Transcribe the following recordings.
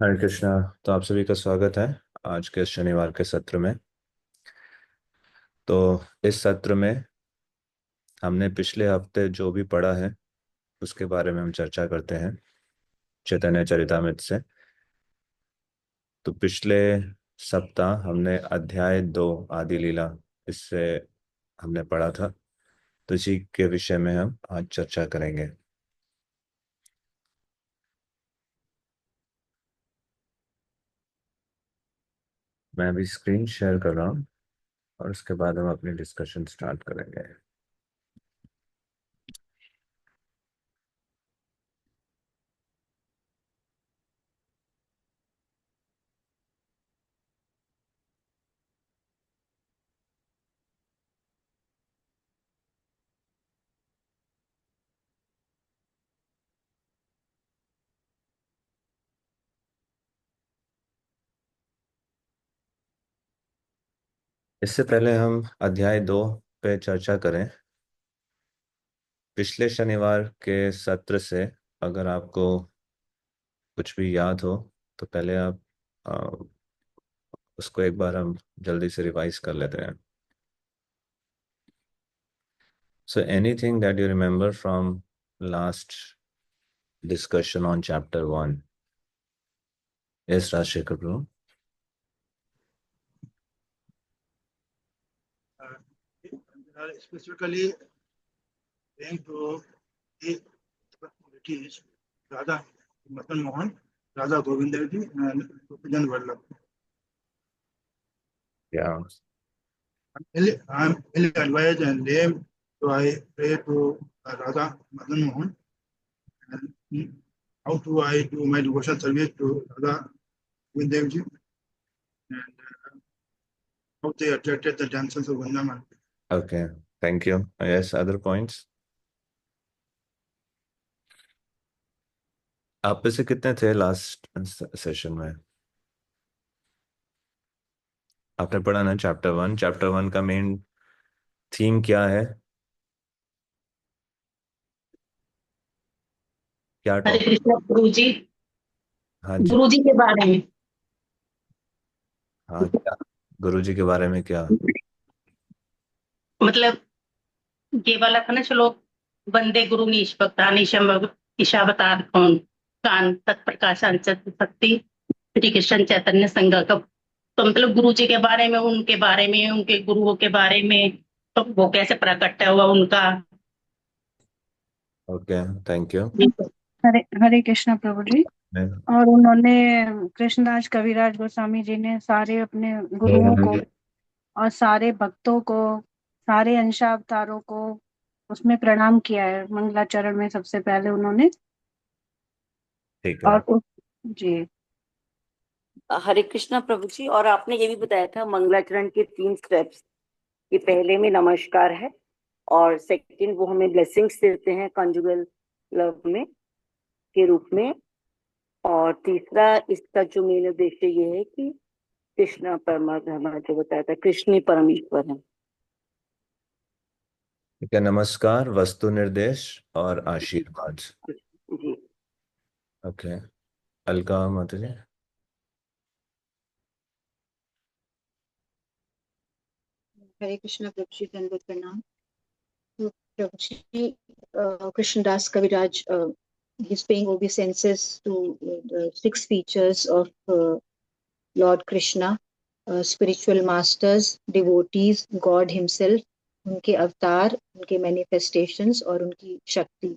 हरे कृष्णा। तो आप सभी का स्वागत है आज के शनिवार के सत्र में। तो इस सत्र में हमने पिछले हफ्ते जो भी पढ़ा है उसके बारे में हम चर्चा करते हैं चैतन्य चरितामृत से। तो पिछले सप्ताह हमने अध्याय 2 आदि लीला इससे हमने पढ़ा था। तो इसी के विषय में हम आज चर्चा करेंगे। मैं अभी स्क्रीन शेयर कर रहा हूँ और उसके बाद हम अपनी डिस्कशन स्टार्ट करेंगे। इससे पहले हम अध्याय 2 पे चर्चा करें। पिछले शनिवार के सत्र से अगर आपको कुछ भी याद हो तो पहले आप आ, उसको एक बार हम जल्दी से रिवाइज कर लेते हैं। So anything that you remember from last discussion on chapter 1? Yes Rajshekhar bro. Specifically going to the deities, Radha Madan Mohan, Radha Govind Dev Ji, and Gopijan Vallabh. Yeah. I'm ill advised and lame, so I pray to Radha Madan Mohan. And how do I do my devotional service to Radha Govind Dev Ji, and how they attracted the dancers of Vrindavan. Okay, thank you. Yes, other points? आप में से कितने थे last session में? आपने पढ़ा ना chapter 1? Chapter 1 का मेन थीम क्या है? क्या हरे टॉपिक? कृष्ण गुरु जी। हाँ जी। गुरु जी के बारे में हाँ क्या? गुरु जी के बारे में क्या? मतलब ये वाला था ना। चलो, वंदे गुरु निष्पक्ता ईशावतार कौन कान तत्प्रकाशान शक्ति श्री कृष्ण चैतन्य संघ का। तो मतलब गुरु जी के बारे में, उनके गुरुओं के बारे में, तो वो कैसे प्रकट हुआ उनका। Okay, thank you. Hare Hare Krishna Prabhu ji. और उन्होंने कृष्णदास कविराज गोस्वामी जी ने सारे अपने गुरुओं को और सारे भक्तों को, सारे अंशावतारों को उसमें प्रणाम किया है मंगलाचरण में सबसे पहले उन्होंने। ठीक है। और जी हरे कृष्णा प्रभु जी। और आपने ये भी बताया था मंगलाचरण के 3 स्टेप्स कि पहले में नमस्कार है और सेकंड वो हमें ब्लेसिंग्स देते हैं कंजुगल लव में के रूप में, और तीसरा इसका जो मेन उद्देश्य ये है कि कृष्ण परमात्मा, जो बताया था कृष्ण ही परमेश्वर है। ठीक है, नमस्कार, वस्तु निर्देश और आशीर्वाद। जी ओके, अलका माता जी। हरे कृष्णा प्रभु जी, दंडवत प्रणाम। तो प्रभु जी, कृष्णदास कविराज he's paying obeisances to the 6 features of Lord Krishna, spiritual masters, devotees, God himself, उनके अवतार, उनके manifestations और उनकी शक्ति।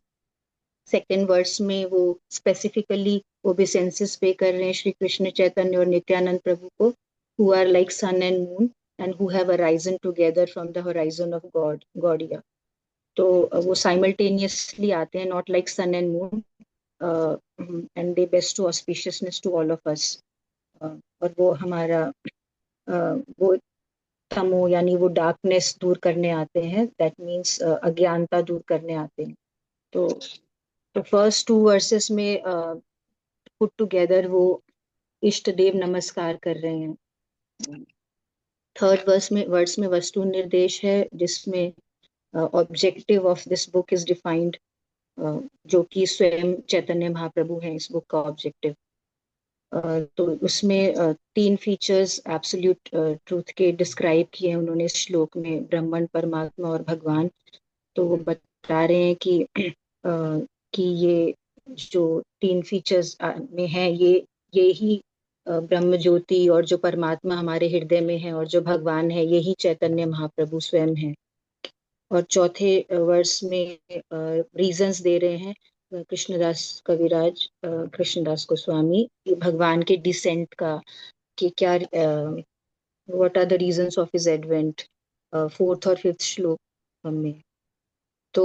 सेकेंड वर्स में वो स्पेसिफिकली ओबेसेंसेस पे कर रहे हैं श्री कृष्ण चैतन्य और नित्यानंद प्रभु को, who are like sun and moon and who have arisen together from the horizon of Gaudiya. तो वो साइमल्टेनियसली आते हैं, not like sun and moon, and they bestow auspiciousness to all of us. और वो हमारा वो तमो यानी वो डार्कनेस दूर करने आते हैं, दैट मीन्स अज्ञानता दूर करने आते हैं। तो फर्स्ट 2 वर्सेस में पुट टुगेदर वो इष्ट देव नमस्कार कर रहे हैं। थर्ड वर्स में वस्तु निर्देश है, जिसमें objective of this book is defined, जो कि स्वयं चैतन्य महाप्रभु हैं इस बुक का ऑब्जेक्टिव। तो उसमें तीन फीचर्स एब्सोल्यूट ट्रूथ के डिस्क्राइब किए हैं उन्होंने इस श्लोक में, ब्रह्मन, परमात्मा और भगवान। तो वो बता रहे हैं कि ये जो तीन फीचर्स में है, ये ही ब्रह्म ज्योति और जो परमात्मा हमारे हृदय में है और जो भगवान है, यही चैतन्य महाप्रभु स्वयं है। और चौथे वर्ष में रीजंस दे रहे हैं कृष्णदास कविराज, कृष्णदास गोस्वामी, ये भगवान के डिसेंट का, कि क्या, what are the reasons of his advent, fourth और फिफ्थ श्लोक में। तो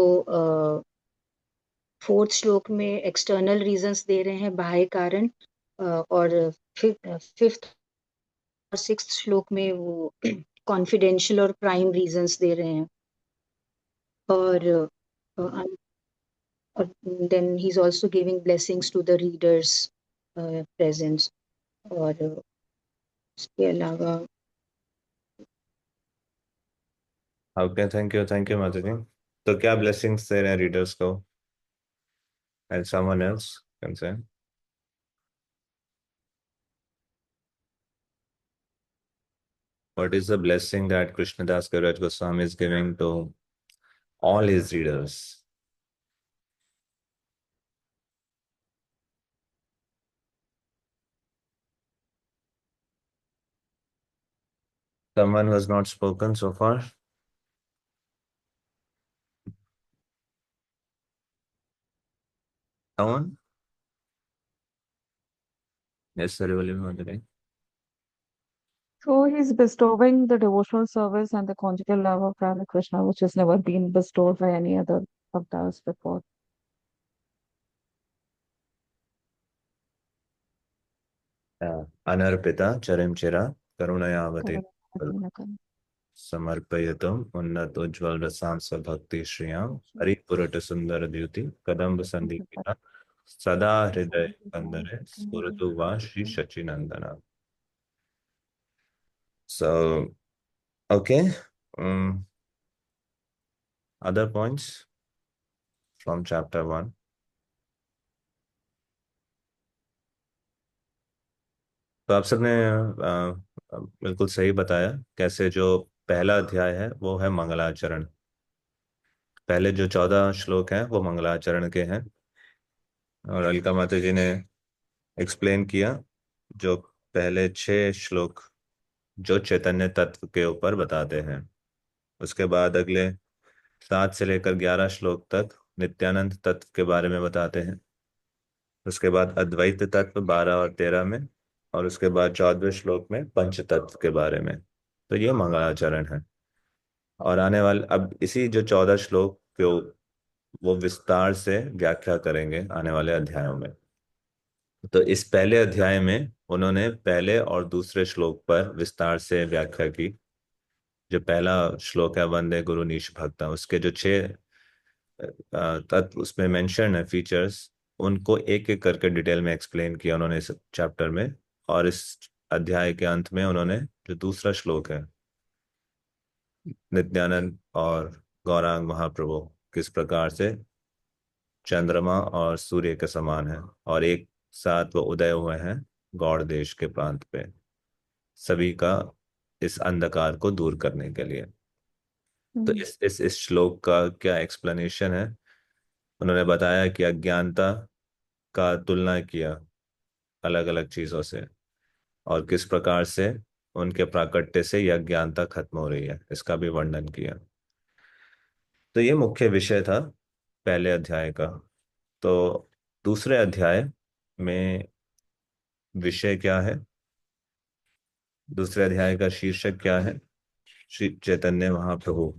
फोर्थ श्लोक में एक्सटर्नल रीजंस दे रहे हैं, बाह्य कारण, और फिफ्थ और सिक्स्थ श्लोक में वो कॉन्फिडेंशियल और प्राइम रीजंस दे रहे हैं। और then he's also giving blessings to the readers present। और इसके अलावा ओके, थैंक यू माता जी। तो क्या ब्लेसिंग्स दे रहे हैं रीडर्स को? And someone else can say. What is the blessing that Krishnadas Kaviraj Goswami is giving to all his readers? Someone who has not spoken so far? Someone? Yes, sir, you will. So he's bestowing the devotional service and the conjugal love of Radha Krishna, which has never been bestowed by any other avatars before. अनर्पिता चरिमचिरा करुणयावति Correct. समर्पयतुम उन्नतोज्ज्वल रसांस भक्ति श्रियाम हरिपुरट सुंदर द्युति कदम्ब संदीपिका सदा हृदय कंदरे स्फुरतु वा Shri शचिनंदना। So, okay. Other points from chapter 1? तो आप सबने बिल्कुल सही बताया कैसे जो पहला अध्याय है वो है मंगलाचरण। पहले जो 14 श्लोक हैं वो मंगलाचरण के हैं, और अलका माता जी ने एक्सप्लेन किया जो पहले 6 श्लोक जो चैतन्य तत्व के ऊपर बताते हैं। उसके बाद अगले 7 से लेकर 11 श्लोक तक नित्यानंद तत्व के बारे में बताते हैं। उसके बाद अद्वैत तत्व 12 और 13 में, और उसके बाद 14वें श्लोक में पंच तत्व के बारे में। तो ये मंगलाचरण है। और आने वाले अब इसी जो 14 श्लोक को वो विस्तार से व्याख्या करेंगे आने वाले अध्यायों में। तो इस पहले अध्याय में उन्होंने पहले और दूसरे श्लोक पर विस्तार से व्याख्या की। जो पहला श्लोक है वंदे गुरु नीश भक्ता, उसके जो 6 तत्व उसमें मेंशन है, फीचर्स, उनको एक एक करके डिटेल में एक्सप्लेन किया उन्होंने इस चैप्टर में। और इस अध्याय के अंत में उन्होंने जो दूसरा श्लोक है, नित्यानंद और गौरांग महाप्रभु किस प्रकार से चंद्रमा और सूर्य के समान है और एक साथ वो उदय हुए हैं गौड़ देश के प्रांत पे, सभी का इस अंधकार को दूर करने के लिए। तो इस श्लोक का क्या एक्सप्लेनेशन है? उन्होंने बताया कि अज्ञानता का तुलना किया अलग अलग चीजों से, और किस प्रकार से उनके प्राकट्य से यह अज्ञानता खत्म हो रही है, इसका भी वर्णन किया। तो ये मुख्य विषय था पहले अध्याय का। तो दूसरे अध्याय में विषय क्या है? दूसरे अध्याय का शीर्षक क्या है? श्री चैतन्य महाप्रभु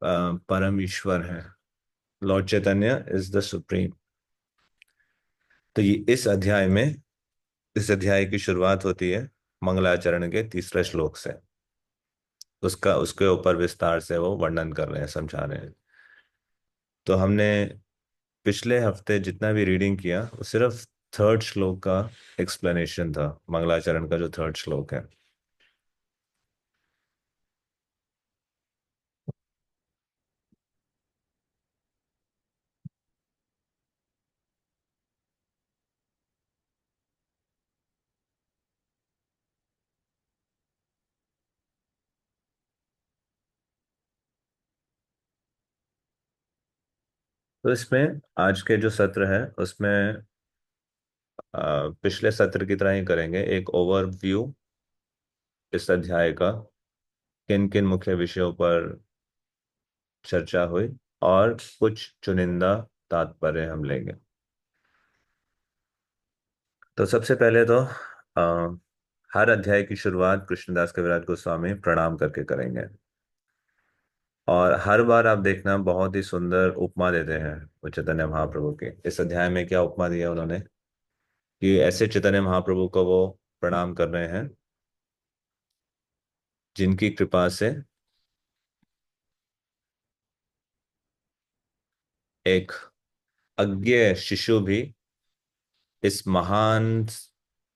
परम ईश्वर है। Lord Chaitanya is the supreme. तो ये इस अध्याय की शुरुआत होती है मंगलाचरण के तीसरे श्लोक से। उसका उसके ऊपर विस्तार से वो वर्णन कर रहे हैं, समझा रहे हैं। तो हमने पिछले हफ्ते जितना भी रीडिंग किया वो सिर्फ थर्ड श्लोक का एक्सप्लेनेशन था, मंगलाचरण का जो थर्ड श्लोक है। तो इसमें आज के जो सत्र है उसमें पिछले सत्र की तरह ही करेंगे, एक ओवरव्यू इस अध्याय का, किन किन मुख्य विषयों पर चर्चा हुई और कुछ चुनिंदा तात्पर्य हम लेंगे। तो सबसे पहले तो हर अध्याय की शुरुआत कृष्णदास कविराज गोस्वामी प्रणाम करके करेंगे। और हर बार आप देखना बहुत ही सुंदर उपमा देते हैं वो चैतन्य महाप्रभु के। इस अध्याय में क्या उपमा दिया उन्होंने कि ऐसे चैतन्य महाप्रभु को वो प्रणाम कर रहे हैं जिनकी कृपा से एक अज्ञ शिशु भी इस महान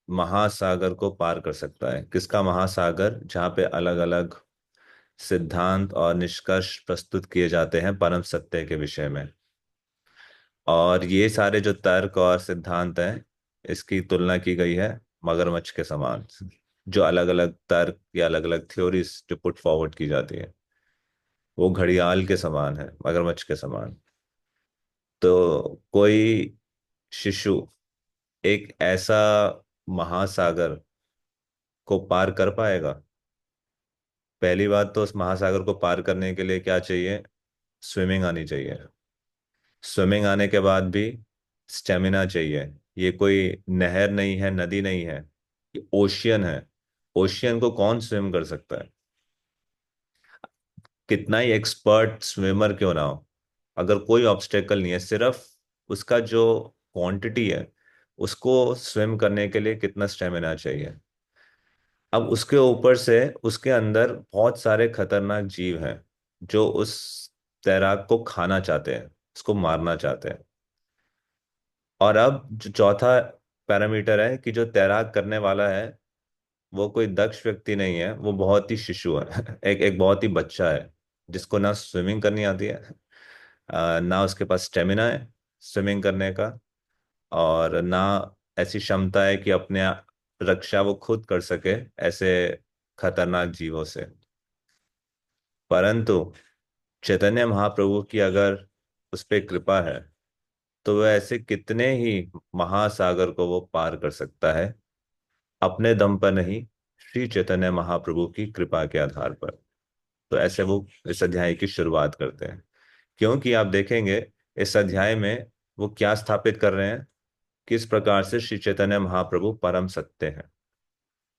महासागर को पार कर सकता है। किसका महासागर? जहाँ पे अलग अलग सिद्धांत और निष्कर्ष प्रस्तुत किए जाते हैं परम सत्य के विषय में। और ये सारे जो तर्क और सिद्धांत हैं, इसकी तुलना की गई है मगरमच्छ के समान। जो अलग अलग तर्क या अलग अलग थ्योरीज जो पुट फॉरवर्ड की जाती है, वो घड़ियाल के समान है, मगरमच्छ के समान। तो कोई शिशु एक ऐसा महासागर को पार कर पाएगा? पहली बात तो उस महासागर को पार करने के लिए क्या चाहिए? स्विमिंग आनी चाहिए। स्विमिंग आने के बाद भी स्टेमिना चाहिए। ये कोई नहर नहीं है, नदी नहीं है, ये ओशियन है। ओशियन को कौन स्विम कर सकता है? कितना ही एक्सपर्ट स्विमर क्यों ना हो, अगर कोई ऑब्स्टेकल नहीं है, सिर्फ उसका जो क्वांटिटी है, उसको स्विम करने के लिए कितना स्टेमिना चाहिए। अब उसके ऊपर से उसके अंदर बहुत सारे खतरनाक जीव हैं जो उस तैराक को खाना चाहते हैं, उसको मारना चाहते हैं। और अब जो चौथा पैरामीटर है कि जो तैराक करने वाला है वो कोई दक्ष व्यक्ति नहीं है, वो बहुत ही शिशु है। एक एक बहुत ही बच्चा है जिसको ना स्विमिंग करनी आती है, ना उसके पास स्टेमिना है स्विमिंग करने का, और ना ऐसी क्षमता है कि अपने रक्षा वो खुद कर सके ऐसे खतरनाक जीवों से। परंतु चैतन्य महाप्रभु की अगर उस पर कृपा है तो वह ऐसे कितने ही महासागर को वो पार कर सकता है, अपने दम पर नहीं, श्री चैतन्य महाप्रभु की कृपा के आधार पर। तो ऐसे वो इस अध्याय की शुरुआत करते हैं, क्योंकि आप देखेंगे इस अध्याय में वो क्या स्थापित कर रहे हैं, किस प्रकार से श्री चैतन्य महाप्रभु परम सत्य हैं।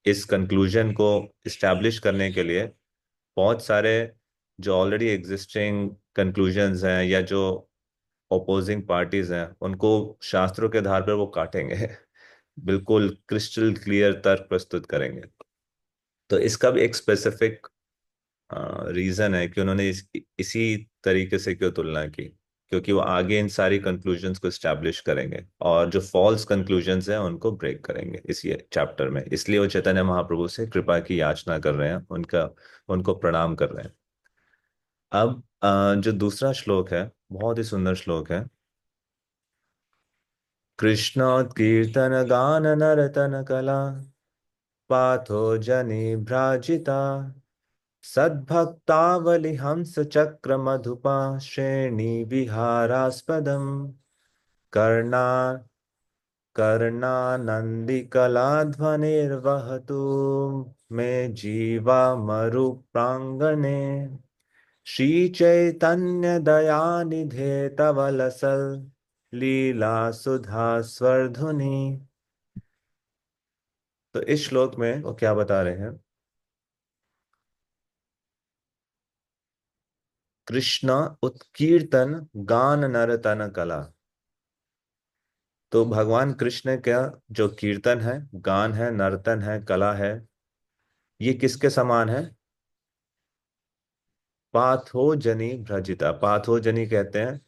इस कंक्लूजन को इस्टेब्लिश करने के लिए बहुत सारे जो ऑलरेडी एग्जिस्टिंग कंक्लूजन्स हैं या जो ओपोजिंग पार्टीज हैं उनको शास्त्रों के आधार पर वो काटेंगे। बिल्कुल क्रिस्टल क्लियर तर्क प्रस्तुत करेंगे। तो इसका भी एक स्पेसिफिक रीजन है कि उन्होंने इसी तरीके से क्यों तुलना की, क्योंकि वो आगे इन सारी कंक्लूजन्स को स्टैब्लिश करेंगे और जो फॉल्स कंक्लूजन्स हैं उनको ब्रेक करेंगे इसी चैप्टर में। इसलिए वो चैतन्य महाप्रभु से कृपा की याचना कर रहे हैं, उनका उनको प्रणाम कर रहे हैं। अब जो दूसरा श्लोक है बहुत ही सुंदर श्लोक है। कृष्ण कीर्तन गान नर्तन कला पाथो जनि भ्राजिता सद्भक्तावली हंस चक्र मधुपा श्रेणी विहारास्पदम कर्णा कर्णानन्दिकलाध्वनिर्वहतु मे जीवा मरु प्रांगणे श्रीचैतन्य दयानिधे तव लसल लीला सुधा स्वर्धुनि। तो इस श्लोक में वो क्या बता रहे हैं? कृष्ण उत्कीर्तन गान नर्तन कला। तो भगवान कृष्ण का जो कीर्तन है, गान है, नर्तन है, कला है, ये किसके समान है? पाथोजनी भ्रजिता। पाथोजनी कहते हैं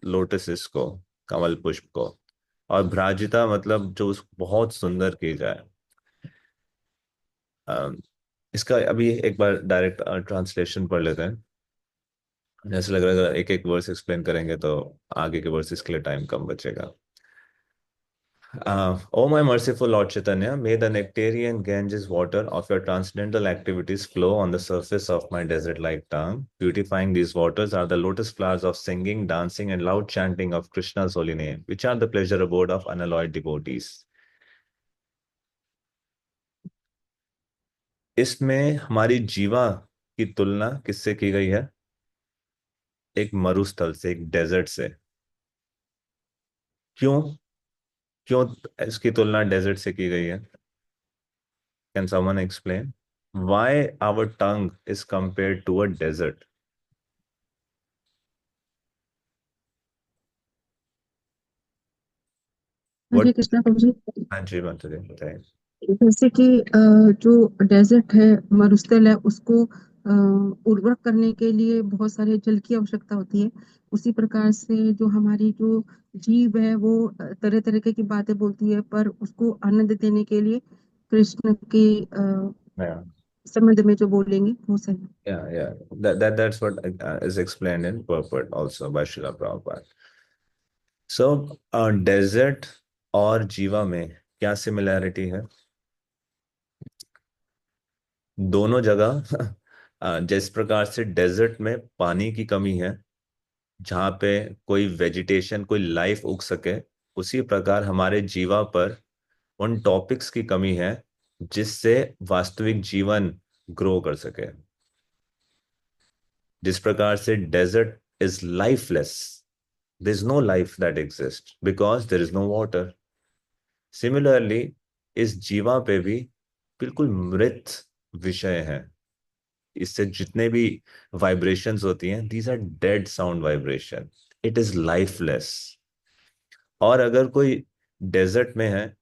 लोटस को, कमल पुष्प को, और भ्राजिता मतलब जो बहुत सुंदर की जाए। अम, इसका अभी एक बार डायरेक्ट ट्रांसलेशन पढ़ लेते हैं। जैसे लग रहा है अगर एक एक वर्स एक्सप्लेन करेंगे तो आगे के वर्सेस के लिए टाइम कम बचेगा। O my merciful Lord Chaitanya, may the nectarian Ganges water of your transcendental activities flow on the surface of my desert-like tongue. Beautifying these waters are the lotus flowers of singing, dancing, and loud chanting of Krishna's holy name, which are the pleasure abode of unalloyed devotees. इसमें हमारी जीवा की तुलना किससे की गई है? एक मरुस्थल से, एक डेजर्ट से। क्यों क्यों इसकी तुलना डेजर्ट से की गई है? Can someone explain why our tongue is compared to a desert? Hare What? Krishna Prabhu जी। हाँ जी माता जी बताइए। जैसे कि जो डेजर्ट है, मरुस्थल है, उसको उर्वरक करने के लिए बहुत सारे जल की आवश्यकता होती है। उसी प्रकार से जो हमारी जो जीव है वो तरह तरह की बातें बोलती है, पर उसको आनंद देने के लिए कृष्ण के Yeah, संबंध में जो बोलेंगे वो सही। yeah. That's what is explained in purport also by Srila Prabhupada. So, desert और जीवा में क्या सिमिलैरिटी है? दोनों जगह जिस प्रकार से डेजर्ट में पानी की कमी है, जहाँ पे कोई वेजिटेशन, कोई लाइफ उग सके, उसी प्रकार हमारे जीवा पर उन टॉपिक्स की कमी है जिससे वास्तविक जीवन ग्रो कर सके। जिस प्रकार से desert is lifeless, there is no life that exist because there is no water. Similarly इस जीवा पे भी बिल्कुल मृत विषय है। इससे जितने भी वाइब्रेशंस होती हैं, these are dead sound vibration, it is lifeless. और अगर कोई डेजर्ट में है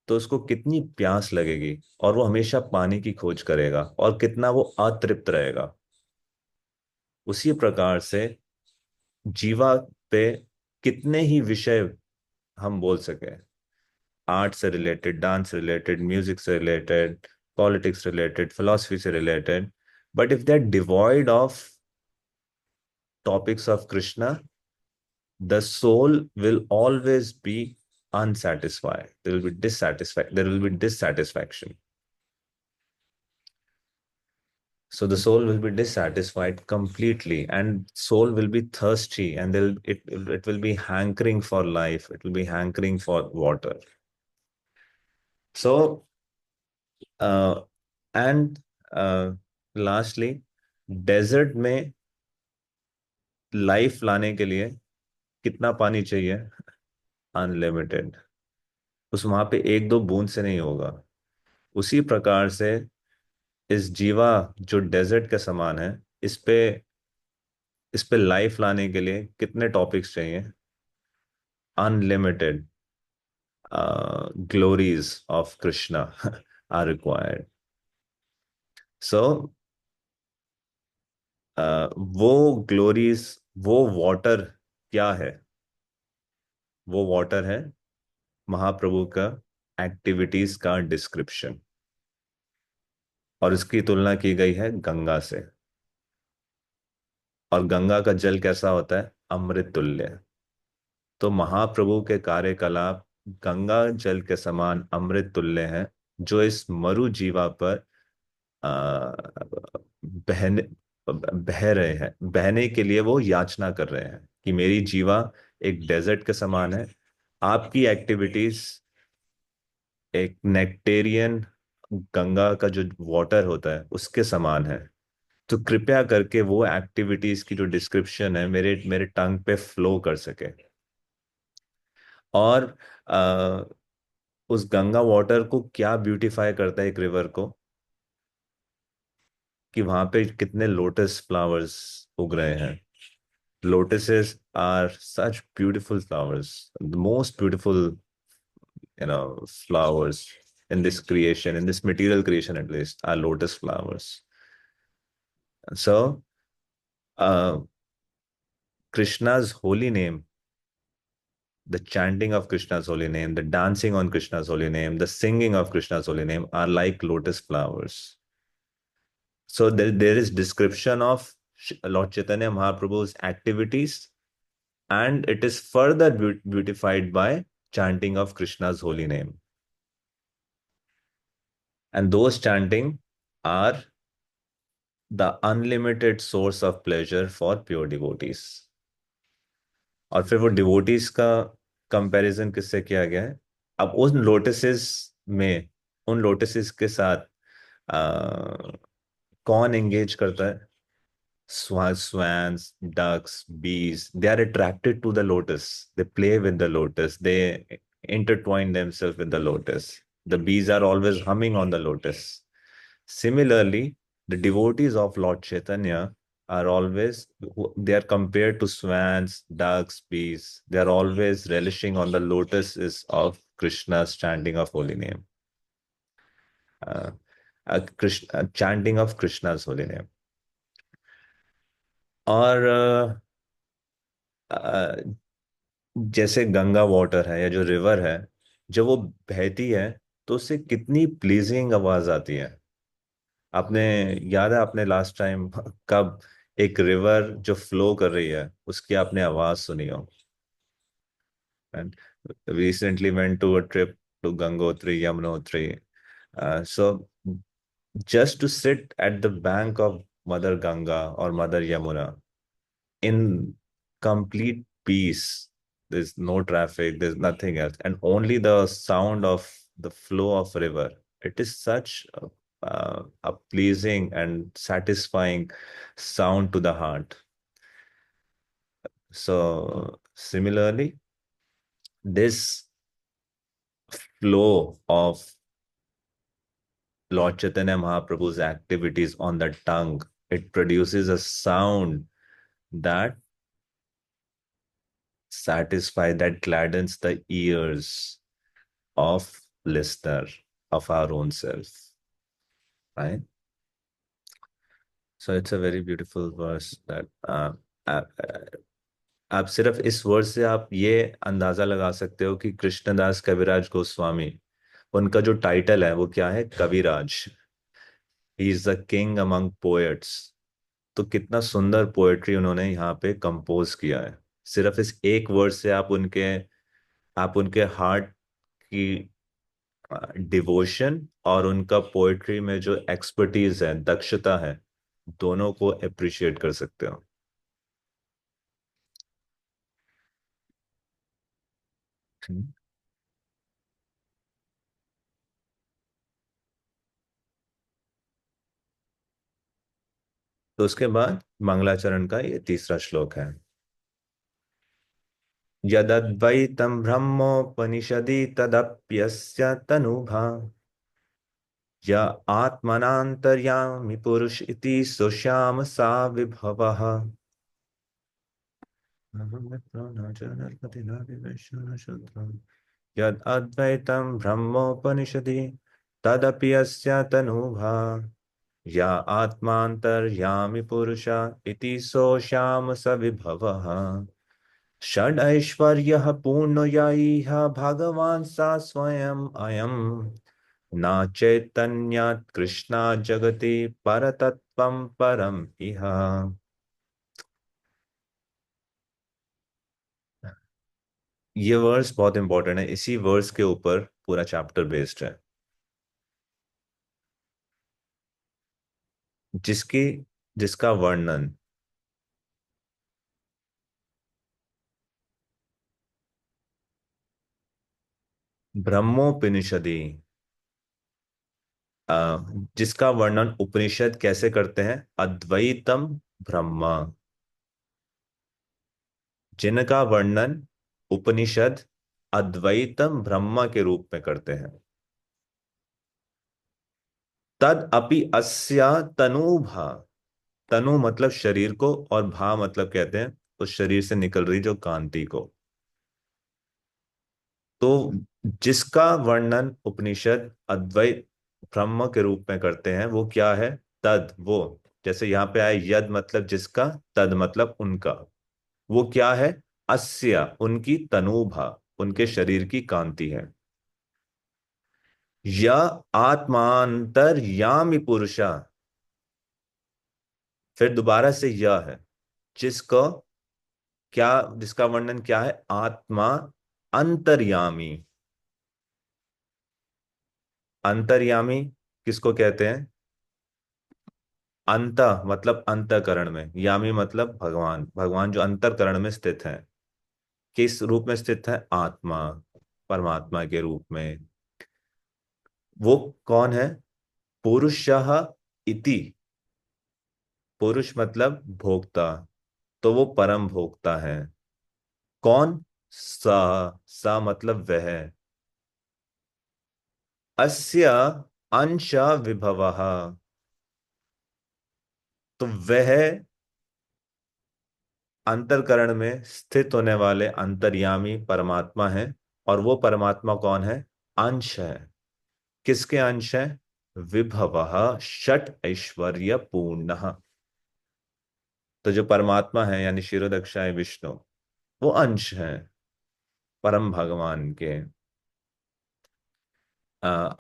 तो उसको कितनी प्यास लगेगी और वो हमेशा पानी की खोज करेगा और कितना वो अतृप्त रहेगा। उसी प्रकार से जीवा पे कितने ही विषय हम बोल सके, आर्ट से रिलेटेड, डांस से रिलेटेड, म्यूजिक से रिलेटेड, पॉलिटिक्स रिलेटेड, फिलॉसफी से related, but if they are devoid of topics of Krishna, the soul will always be unsatisfied. There will be dissatisfaction. So the soul will be dissatisfied completely, and soul will be thirsty, and it will be hankering for life. It will be hankering for water. So and lastly, desert में life लाने के लिए कितना पानी चाहिए? Unlimited. उस वहां पे एक दो बूंद से नहीं होगा। उसी प्रकार से इस जीवा जो डेजर्ट के समान है, इस पे लाइफ लाने के लिए कितने टॉपिक्स चाहिए? Unlimited glories of Krishna are required. So वो ग्लोरीज, वो वाटर क्या है? वो वाटर है महाप्रभु का एक्टिविटीज का डिस्क्रिप्शन, और इसकी तुलना की गई है गंगा से। और गंगा का जल कैसा होता है? अमृत तुल्य। तो महाप्रभु के कार्यकलाप गंगा जल के समान अमृत तुल्य हैं, जो इस मरु जीवा पर आ, बहने बह रहे हैं, बहने के लिए वो याचना कर रहे हैं कि मेरी जीवा एक डेजर्ट के समान है। आपकी एक्टिविटीज एक नेक्टेरियन गंगा का जो वाटर होता है उसके समान है। तो कृपया करके वो एक्टिविटीज की जो डिस्क्रिप्शन है मेरे मेरे टंग पे फ्लो कर सके। और आ, उस गंगा वाटर को क्या ब्यूटीफाई करता है एक रिवर को, कि वहां पे कितने लोटस फ्लावर्स उग रहे हैं। Lotuses are such beautiful flowers, the most beautiful flowers in this creation, in this material creation at least, are lotus flowers. So Krishna's holy name, the chanting of Krishna's holy name, the dancing on Krishna's holy name, the singing of Krishna's holy name are like lotus flowers. So there is description of Lord Chaitanya Mahaprabhu's activities, and it is further beautified by chanting of Krishna's holy name. And those chanting are the unlimited source of pleasure for pure devotees. और फिर वो devotees का comparison किससे किया गया है? अब उन लोटसेस में, उन लोटसेस के साथ कौन एंगेज करता है? Swans, ducks, bees, they are attracted to the lotus. They play with the lotus. They intertwine themselves with the lotus. The bees are always humming on the lotus. Similarly, the devotees of Lord Chaitanya are always, they are compared to swans, ducks, bees. They are always relishing on the lotuses of Krishna's chanting of holy name. Chanting of Krishna's holy name. और जैसे Ganga water है या जो river है, जब वो बहती है तो उससे कितनी प्लीजिंग आवाज आती है। आपने याद है आपने लास्ट टाइम कब एक रिवर जो फ्लो कर रही है उसकी आपने आवाज सुनी हो? And recently went to a trip to Gangotri Yamunotri, so just to sit at the bank of Mother Ganga or Mother Yamuna in complete peace. There's no traffic, there's nothing else, and only the sound of the flow of river. It is such a pleasing and satisfying sound to the heart. So similarly, this flow of Lord Chaitanya Mahaprabhu's activities on the tongue, it produces a sound that satisfies, that gladdens the ears of listener, of our own self, right? So it's a very beautiful verse that आप सिर्फ इस verse से आप ये अंदाजा लगा सकते हो कि कृष्णदास कविराज गोस्वामी, उनका जो टाइटल है वो क्या है? Kaviraj. He is the king among poets. तो कितना सुंदर पोएट्री उन्होंने यहाँ पे कंपोज किया है। सिर्फ इस एक वर्ड से आप उनके हार्ट की डिवोशन और उनका पोएट्री में जो एक्सपर्टीज है, दक्षता है, दोनों को अप्रिशिएट कर सकते हो। तो उसके बाद मंगलाचरण का ये तीसरा श्लोक है। यदद्वैतं ब्रह्मोपनिषदि तदप्यस्य तनुभा य आत्मनान्तर्यामि पुरुष इति सुश्याम सा विभवः। यद अद्वैतं ब्रह्मोपनिषदि तदप्यस्य तनुभा या आत्मान्तर्यामि पुरुष इति सोऽश्याम स विभवः। षडैश्वर्यः पूर्णोऽयैः भगवान् सा स्वयम् अयम् न चैतन्यात् कृष्णा जगति परतत्त्वं परम् इह। ये वर्स बहुत इंपॉर्टेंट है, इसी वर्स के ऊपर पूरा चैप्टर बेस्ड है, जिसका वर्णन ब्रह्मोपनिषदि, जिसका वर्णन उपनिषद कैसे करते हैं? अद्वैतम ब्रह्म। जिनका वर्णन उपनिषद अद्वैतम ब्रह्म के रूप में करते हैं। तद अपि अस्या तनु भा, तनु मतलब शरीर को और भा मतलब कहते हैं उस शरीर से निकल रही जो कांति को। तो जिसका वर्णन उपनिषद अद्वैत ब्रह्म के रूप में करते हैं वो क्या है? तद, वो। जैसे यहाँ पे आए यद मतलब जिसका, तद मतलब उनका। वो क्या है? अस्या, उनकी तनुभा, उनके शरीर की कांति है। या आत्मांतर्यामी पुरुषा, फिर दोबारा से यह है, जिसका वर्णन क्या है? आत्मा अंतर्यामी। अंतर्यामी किसको कहते हैं? अंत मतलब अंतःकरण में, यामी मतलब भगवान। भगवान जो अंतःकरण में स्थित है, किस रूप में स्थित है? आत्मा, परमात्मा के रूप में। वो कौन है? पुरुषः इति। पुरुष मतलब भोक्ता, तो वो परम भोक्ता है। कौन? सा। सा मतलब वह। अस्य अंश विभवः, तो वह अंतरकरण में स्थित होने वाले अंतर्यामी परमात्मा है। और वो परमात्मा कौन है? अंश है। किसके अंश है? विभवः षट ऐश्वर्य पूर्ण। तो जो परमात्मा है यानी क्षीरोदक्षाय विष्णु, वो अंश है परम भगवान के।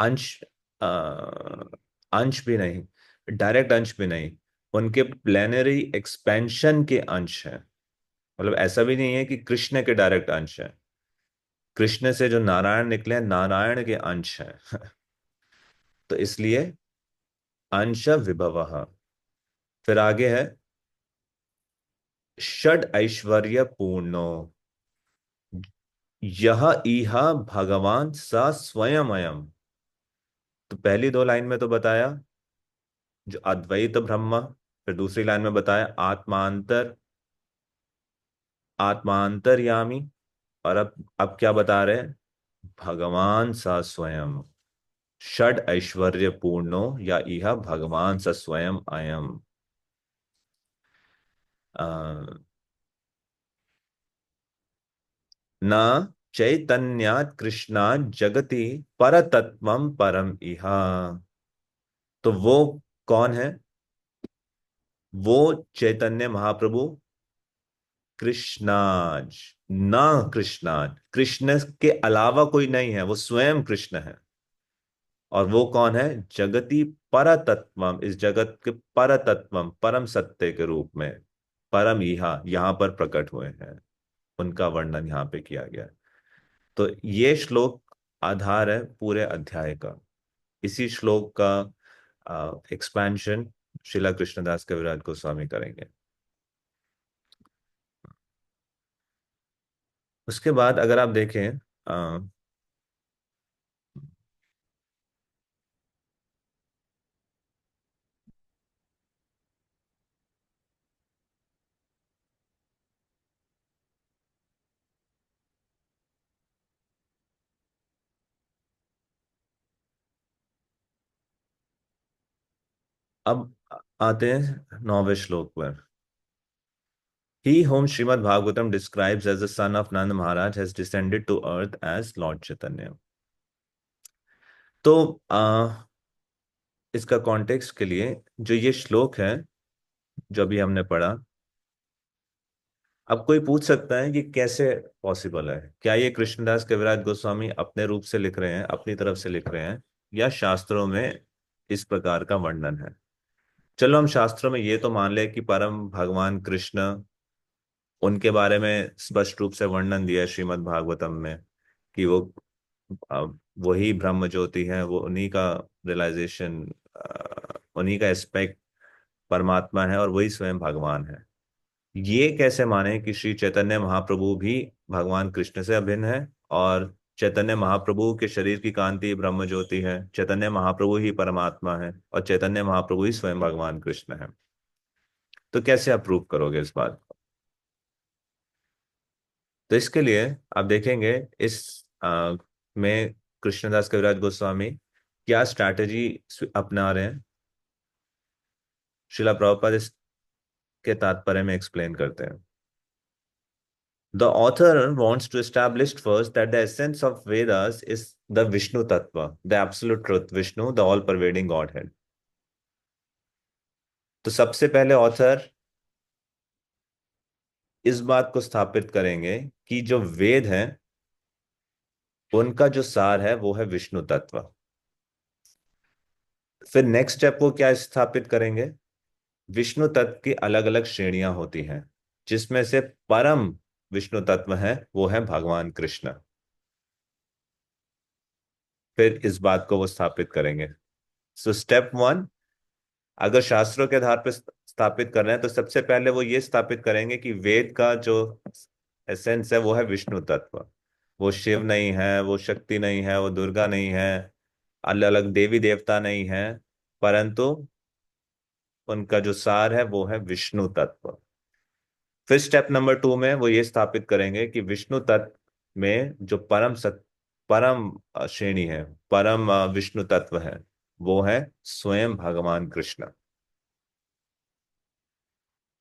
अंश, अ, अंश भी नहीं, डायरेक्ट अंश भी नहीं, उनके प्लेनरी एक्सपेंशन के अंश है। मतलब ऐसा भी नहीं है कि कृष्ण के डायरेक्ट अंश है। कृष्ण से जो नारायण निकले हैं, नारायण के अंश है। तो इसलिए अंश विभवः। फिर आगे है षड ऐश्वर्य पूर्णो, यह इह भगवान स स्वयं अयम। तो पहली दो लाइन में तो बताया जो अद्वैत ब्रह्म, फिर दूसरी लाइन में बताया आत्मांतर, आत्मांतरयामी। और अब क्या बता रहे हैं? भगवान सा स्वयं षड ऐश्वर्य पूर्णो या इह भगवान स स्वयं अयम। न चैतन्यात् कृष्णात् जगति परतत्वम परम इहा। तो वो कौन है? वो चैतन्य महाप्रभु कृष्णाज, ना कृष्णाज, कृष्ण के अलावा कोई नहीं है, वो स्वयं कृष्ण है। और वो कौन है? जगति परतत्वम, इस जगत के परतत्वम, परम सत्य के रूप में, परम यहां पर प्रकट हुए हैं। उनका वर्णन यहाँ पे किया गया है। तो ये श्लोक आधार है पूरे अध्याय का। इसी श्लोक का एक्सपेंशन श्रीला कृष्णदास कविराज गोस्वामी करेंगे। उसके बाद अगर आप देखें, अब आते हैं 9वें श्लोक पर। He whom Srimad Bhagavatam describes as the son of Nanda Maharaj has descended to earth as Lord Chaitanya. तो इसका कॉन्टेक्स्ट के लिए जो ये श्लोक है जो अभी हमने पढ़ा, अब कोई पूछ सकता है कि कैसे पॉसिबल है? क्या ये कृष्णदास कविराज गोस्वामी अपने रूप से लिख रहे हैं, अपनी तरफ से लिख रहे हैं, या शास्त्रों में इस प्रकार का वर्णन है? चलो हम शास्त्रों में ये तो मान ले कि परम भगवान कृष्ण, उनके बारे में स्पष्ट रूप से वर्णन दिया है श्रीमद् भागवतम में कि वो वही ब्रह्म ज्योति है, वो उन्हीं का रियलाइजेशन, उन्हीं का एस्पेक्ट परमात्मा है और वही स्वयं भगवान है। ये कैसे माने कि श्री चैतन्य महाप्रभु भी भगवान कृष्ण से अभिन्न है, और चैतन्य महाप्रभु के शरीर की कांति ब्रह्म ज्योति है, चैतन्य महाप्रभु ही परमात्मा है और चैतन्य महाप्रभु ही स्वयं भगवान कृष्ण है? तो कैसे आप प्रूव करोगे इस बात को? तो इसके लिए आप देखेंगे इस में कृष्णदास कविराज गोस्वामी क्या स्ट्रैटेजी अपना रहे हैं। श्रीला प्रभुपाद इसके तात्पर्य में एक्सप्लेन करते हैं। The author wants to establish first that the essence of Vedas is the Vishnu Tattva, the absolute truth, Vishnu, the all-pervading Godhead. तो सबसे पहले ऑथर इस बात को स्थापित करेंगे कि जो वेद हैं उनका जो सार है वो है विष्णु तत्व। फिर नेक्स्ट स्टेप वो क्या स्थापित करेंगे? विष्णु तत्व की अलग अलग श्रेणियां होती हैं, जिसमें से परम विष्णु तत्व है वो है भगवान कृष्ण। फिर इस बात को वो स्थापित करेंगे। सो स्टेप वन, अगर शास्त्रों के आधार पर स्थापित कर रहे हैं तो सबसे पहले वो ये स्थापित करेंगे कि वेद का जो एसेंस है वो है विष्णु तत्व। वो शिव नहीं है, वो शक्ति नहीं है, वो दुर्गा नहीं है, अलग अलग देवी देवता नहीं है, परंतु उनका जो सार है वो है विष्णु तत्व। फिर स्टेप नंबर टू में वो ये स्थापित करेंगे कि विष्णु तत्व में जो परम श्रेणी है, परम विष्णु तत्व है, वो है स्वयं भगवान कृष्ण।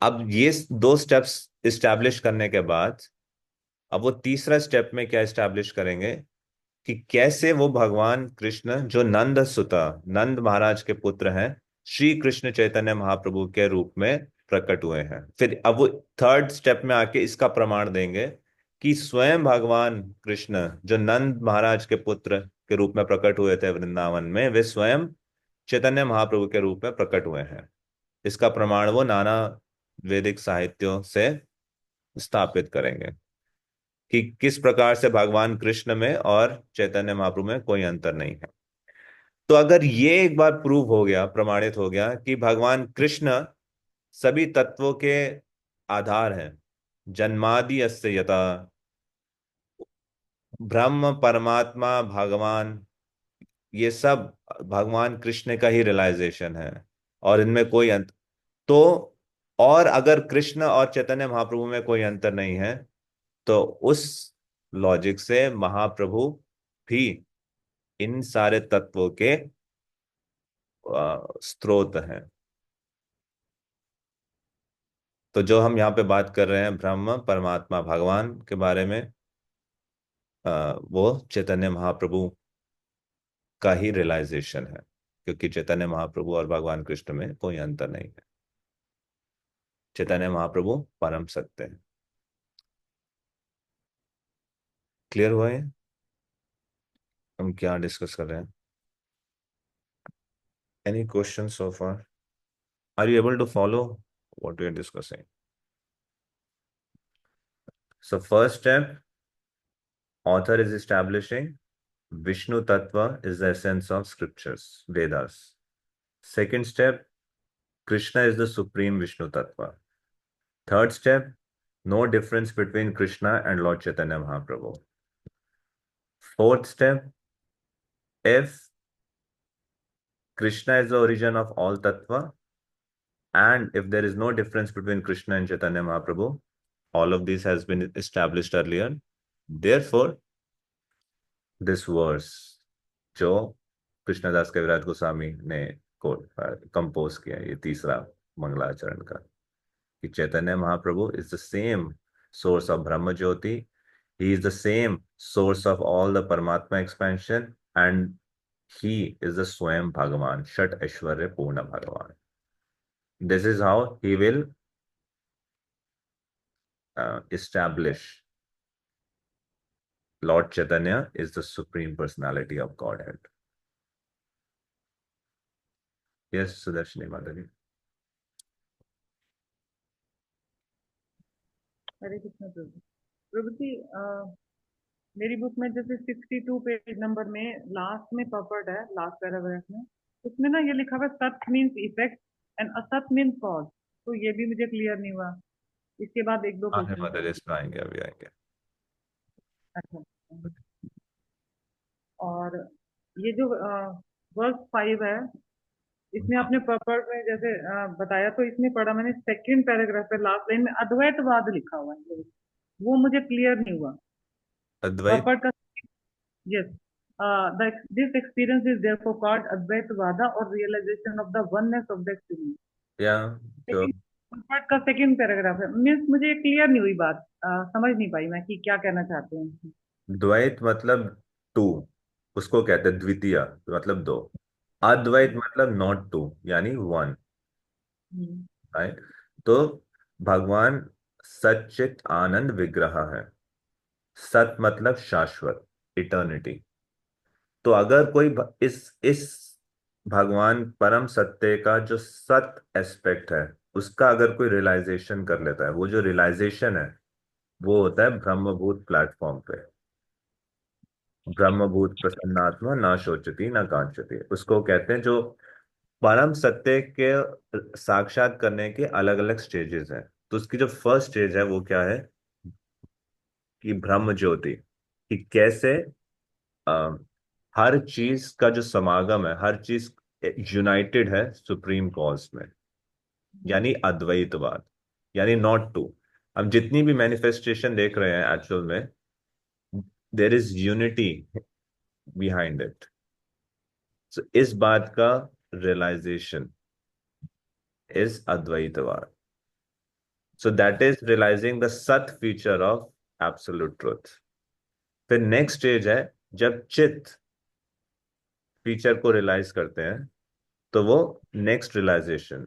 अब ये दो स्टेप्स इस्टेब्लिश करने के बाद अब वो तीसरा स्टेप में क्या इस्टेब्लिश करेंगे कि कैसे वो भगवान कृष्ण जो नंद सुता, नंद महाराज के पुत्र हैं, श्री कृष्ण चैतन्य महाप्रभु के रूप में प्रकट हुए हैं। फिर अब वो थर्ड स्टेप में आके इसका प्रमाण देंगे कि स्वयं भगवान कृष्ण जो नंद महाराज के पुत्र के रूप में प्रकट हुए थे वृंदावन में, वे स्वयं चैतन्य महाप्रभु के रूप में प्रकट हुए हैं। इसका प्रमाण वो नाना वैदिक साहित्यों से स्थापित करेंगे कि किस प्रकार से भगवान कृष्ण में और चैतन्य महाप्रभु में कोई अंतर नहीं है। तो अगर ये एक बार प्रूव हो गया, प्रमाणित हो गया कि भगवान कृष्ण सभी तत्वों के आधार हैं, जन्मादि यस्य यथा, ब्रह्म परमात्मा भगवान, ये सब भगवान कृष्ण का ही रियलाइजेशन है और इनमें कोई अंत, तो और अगर कृष्ण और चैतन्य महाप्रभु में कोई अंतर नहीं है तो उस लॉजिक से महाप्रभु भी इन सारे तत्वों के स्रोत हैं। तो जो हम यहाँ पे बात कर रहे हैं ब्रह्म परमात्मा भगवान के बारे में, वो चैतन्य महाप्रभु का ही रियलाइजेशन है, क्योंकि चैतन्य महाप्रभु और भगवान कृष्ण में कोई अंतर नहीं है। चैतन्य महाप्रभु परम सत्य है। क्लियर हुआ है हम क्या डिस्कस कर रहे हैं? Any question so far? Are you able to follow what we are discussing? So first step, author is establishing Vishnu Tattva is the essence of scriptures, Vedas. Second step, Krishna is the supreme Vishnu Tattva. Third step, no difference between Krishna and Lord Chaitanya Mahaprabhu. Fourth step, if Krishna is the origin of all Tattva and if there is no difference between Krishna and Chaitanya Mahaprabhu, all of this has been established earlier. Therefore, this verse जो कृष्णदास कविराज गोस्वामी ने compose किया, ये तीसरा मंगलाचरण का, कि Chaitanya Mahaprabhu is the same source of Brahmajyoti, he is the same source of all the Paramatma expansion and he is the svayam Bhagavan, षट ऐश्वर्य पूर्ण भगवान. This is how he will establish Lord Chaitanya is the supreme personality of Godhead. Yes, Sudarshini Madhuri. हरे कृष्ण प्रभु। प्रभु जी, मेरी book में जैसे 62 page number में last में पर्पट है, लास्ट पैराग्राफ में, उसमें ना ये लिखा हुआ सत मीन्स इफेक्ट एंड असत मीन्स कॉज, तो ये भी मुझे क्लियर नहीं हुआ। इसके बाद एक दो क्वेश्चन मदर इस पे आएंगे, अभी आएंगे। अच्छा, और ये जो वर्स 5 है, इसमें आपने पर्पट में जैसे बताया, तो इसमें पढ़ा मैंने सेकंड पैराग्राफ पे लास्ट लाइन में अद्वैतवाद लिखा हुआ है, वो मुझे क्लियर नहीं हुआ। अद्वैत, पर्पट का, yes, this experience is therefore called Advaitvada or realization of the oneness of the experience. या जो पर्पट का सेकंड पैराग्राफ है, मीन्स मुझे क्लियर नहीं हुई बात, समझ नहीं पाई मैं कि क्या कहना चाहते हैं। द्वैत मतलब टू, उसको कहते हैं द्वितीय, मतलब दो। अद्वैत मतलब नॉट टू, यानी वन, राइट? तो भगवान सच्चित आनंद विग्रह है। सत मतलब शाश्वत, इटर्निटी। तो अगर कोई इस भगवान परम सत्य का जो सत एस्पेक्ट है उसका अगर कोई रियलाइजेशन कर लेता है, वो जो रियलाइजेशन है वो होता है ब्रह्मभूत प्लेटफॉर्म पे। ब्रह्मभूत प्रसन्नात्मा ना शोचती ना कांचती, उसको कहते हैं जो परम सत्य के साक्षात करने के अलग अलग स्टेजेस हैं। तो उसकी जो फर्स्ट स्टेज है वो क्या है कि ब्रह्म ज्योति, कि कैसे अ, हर चीज का जो समागम है, हर चीज यूनाइटेड है सुप्रीम कॉज में, यानी अद्वैतवाद, यानी नॉट टू। हम जितनी भी मैनिफेस्टेशन देख रहे हैं एक्चुअल में, there is unity behind it. So इस बात का realisation is Advaitavada. So that is realising the sat feature of absolute truth. फिर नेक्स्ट स्टेज है जब चित्त फीचर को रियलाइज करते हैं, तो वो नेक्स्ट रियलाइजेशन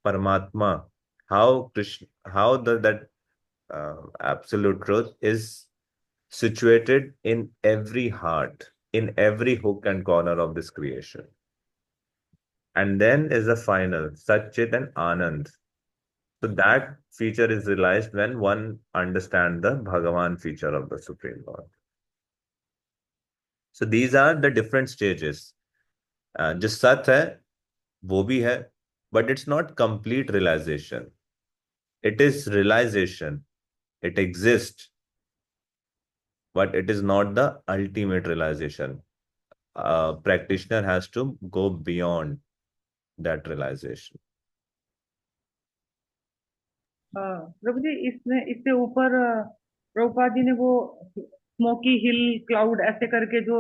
परमात्मा, how Krishna, how that absolute truth is situated in every heart, in every hook and corner of this creation. And then is the final Satchit and Anand. So that feature is realized when one understands the Bhagavan feature of the Supreme Lord. So these are the different stages. जो सत है वो भी है, but it's not complete realization. It is realization. It exists, but it is not the ultimate realization. Practitioner has to go beyond that realization. प्रभु जी, इसमें इससे ऊपर प्रभुपाद जी ने वो स्मोकी हिल क्लाउड ऐसे करके जो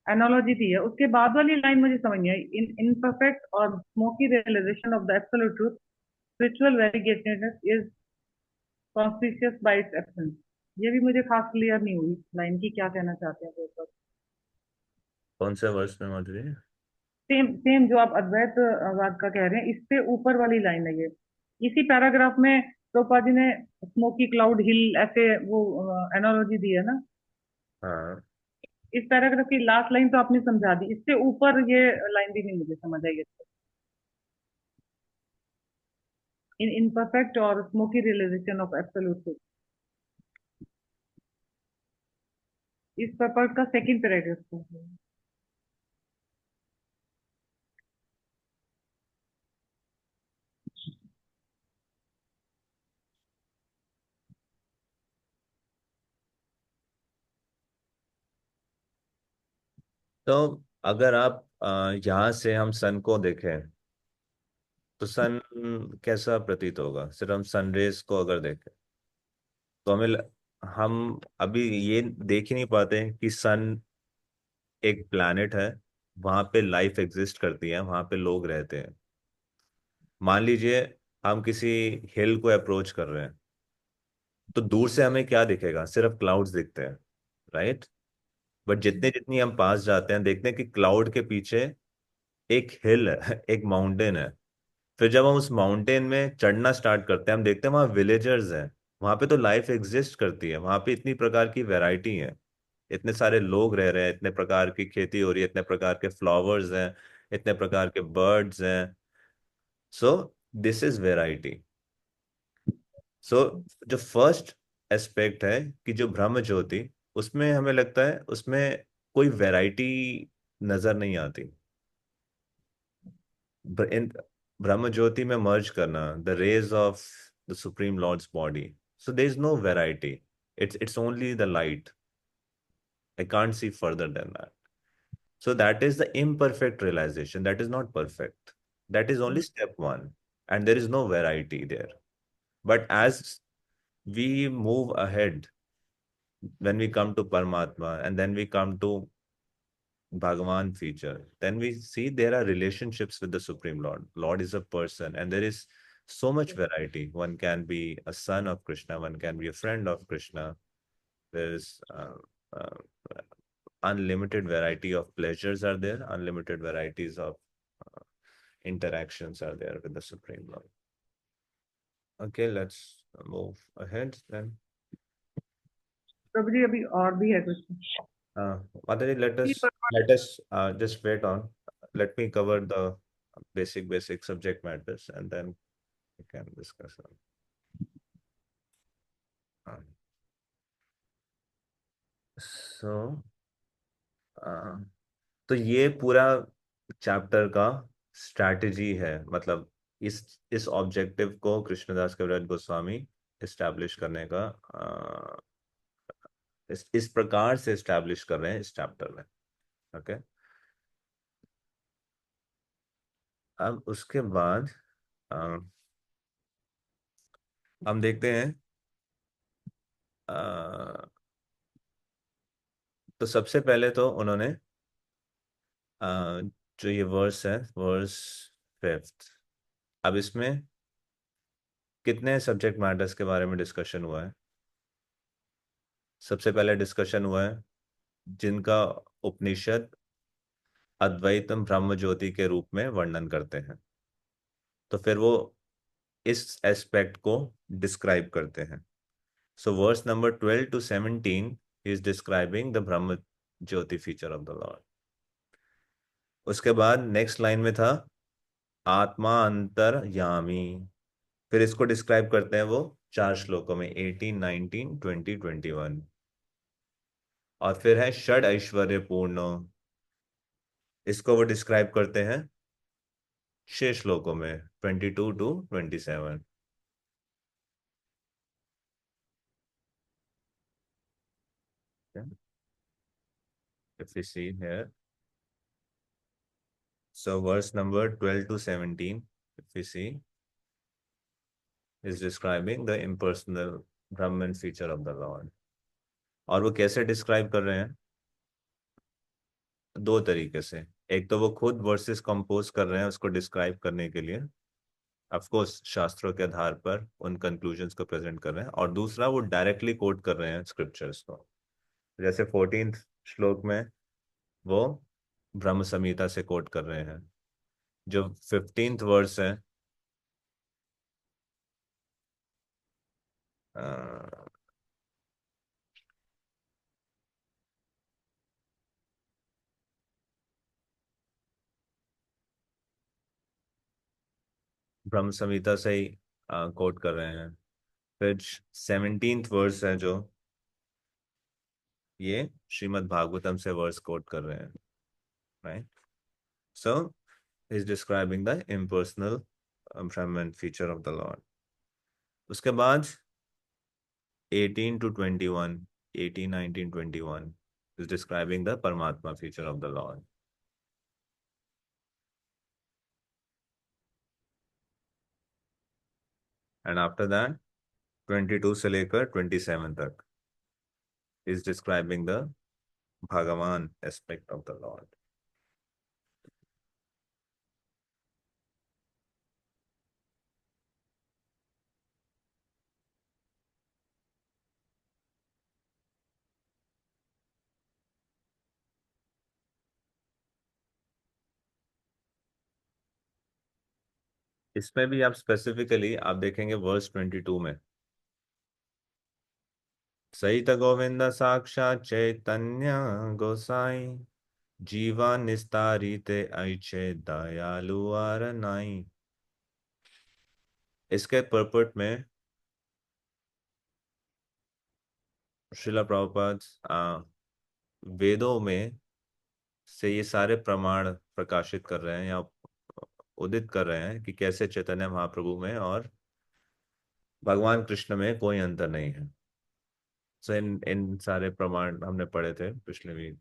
एनालॉजी दी है, उसके बाद वाली लाइन मुझे समझ नहीं आई। इन इनपरफेक्ट और smoky realisation of the absolute truth, spiritual variegatedness is conspicuous by its absence. ये भी मुझे खास क्लियर नहीं हुई लाइन की, क्या कहना चाहते हैं प्रभुपाद? कौन से वर्ष में माधुरी? सेम सेम जो आप अद्वैत वाद का कह रहे हैं, इससे ऊपर वाली लाइन है ये। इसी पैराग्राफ में प्रभुपाद जी ने स्मोकी क्लाउड हिल ऐसे वो एनालॉजी दी है ना। हाँ, इस पैराग्राफ की लास्ट लाइन तो आपने समझा दी, इससे ऊपर ये लाइन भी नहीं मुझे समझ आई। इन इनपरफेक्ट और smoky realisation of absolute truth, इस पेपर का सेकंड पैराग्राफ। तो अगर आप यहाँ से हम सन को देखें तो सन कैसा प्रतीत होगा? सिर्फ हम सन रेज को अगर देखें तो हम अभी ये देख ही नहीं पाते कि सन एक प्लैनेट है, वहां पे लाइफ एग्जिस्ट करती है, वहां पे लोग रहते हैं। मान लीजिए हम किसी हिल को अप्रोच कर रहे हैं, तो दूर से हमें क्या दिखेगा? सिर्फ क्लाउड्स दिखते हैं, राइट? बट जितने जितनी हम पास जाते हैं, देखते हैं कि क्लाउड के पीछे एक हिल है, एक माउंटेन है। फिर जब हम उस माउंटेन में चढ़ना स्टार्ट करते हैं, हम देखते हैं वहां विलेजर्स हैं, वहां पे तो लाइफ एग्जिस्ट करती है, वहां पे इतनी प्रकार की वैरायटी है, इतने सारे लोग रह रहे हैं, इतने प्रकार की खेती हो रही है, इतने प्रकार के फ्लावर्स हैं, इतने प्रकार के बर्ड्स हैं। So this is variety. So जो फर्स्ट एस्पेक्ट है कि जो ब्रह्म ज्योति, उसमें हमें लगता है उसमें कोई वैरायटी नजर नहीं आती। इन ब्रह्म ज्योति में मर्ज करना the rays of the supreme lord's body, so there is no variety, it's only the light. I can't see further than that. So that is the imperfect realization. That is not perfect. That is only step one. And there is no variety there. But as we move ahead, when we come to Paramatma and then we come to Bhagavan feature, then we see there are relationships with the Supreme Lord. Lord is a person and there is so much variety. One can be a son of Krishna, one can be a friend of Krishna. There is uh, unlimited variety of pleasures are there, unlimited varieties of interactions are there with the Supreme Lord. Okay, let's move ahead then. प्रभु जी, अभी और भी है कुछ? Madhuri, let us just wait on. Let me cover the basic subject matters and then we can discuss on. सो तो ये पूरा chapter का strategy है, मतलब इस ऑब्जेक्टिव को कृष्णदास कविराज गोस्वामी इस्टेब्लिश करने का इस प्रकार से इस्टेब्लिश कर रहे हैं इस चैप्टर में। ओके, अब उसके बाद हम देखते हैं तो सबसे पहले तो उन्होंने जो ये वर्स है, वर्स 5, अब इसमें कितने सब्जेक्ट मैटर्स के बारे में डिस्कशन हुआ है। सबसे पहले डिस्कशन हुआ है जिनका उपनिषद अद्वैतम ब्रह्म ज्योति के रूप में वर्णन करते हैं, तो फिर वो इस एस्पेक्ट को डिस्क्राइब करते हैं। So verse number 12 to 17 is describing the Brahmajyoti feature of the Lord. उसके बाद नेक्स्ट लाइन में था आत्मा अंतर्यामी, फिर इसको डिस्क्राइब करते हैं वो 4 श्लोकों में 18, 19, 20, 21। और फिर है षड ऐश्वर्य पूर्ण, इसको वो डिस्क्राइब करते हैं 6 श्लोकों में 22 to 27। If we see here, so verse number 12 to 17, if we see, is describing the impersonal Brahman feature of the Lord। और वो कैसे डिस्क्राइब कर रहे हैं? दो तरीके से। एक तो वो खुद वर्सेस कंपोज कर रहे हैं उसको डिस्क्राइब करने के लिए, ऑफ कोर्स शास्त्रों के आधार पर उन कंक्लूजन्स को प्रेजेंट कर रहे हैं, और दूसरा वो डायरेक्टली कोट कर रहे हैं स्क्रिप्चर्स को। जैसे 14th श्लोक में वो ब्रह्म संहिता से कोट कर रहे हैं। जो 15th वर्स है, ब्रह्म संहिता से ही कोट कर रहे हैं। फिर 17th वर्स है जो ये श्रीमद् भागवतम से वर्स कोट कर रहे हैं, right. So is describing the impersonal Brahman feature of the Lord. उसके बाद 18 to 21, 18, 19, 21 is describing the Paramatma feature of the Lord. And after that 22 से लेकर 27 तक is describing the Bhagavan aspect of the Lord. इसमें भी आप specifically आप देखेंगे वर्स 22 में सहित गोविंद साक्षात चैतन्य गोसाई जीवा निस्तारिते ऐचे दयालु आर नाई। इसके परपट में श्रीला प्रभुपाद वेदों में से ये सारे प्रमाण प्रकाशित कर रहे हैं या उदित कर रहे हैं कि कैसे चैतन्य महाप्रभु में और भगवान कृष्ण में कोई अंतर नहीं है। सो इन इन सारे प्रमाण हमने पढ़े थे पिछले week.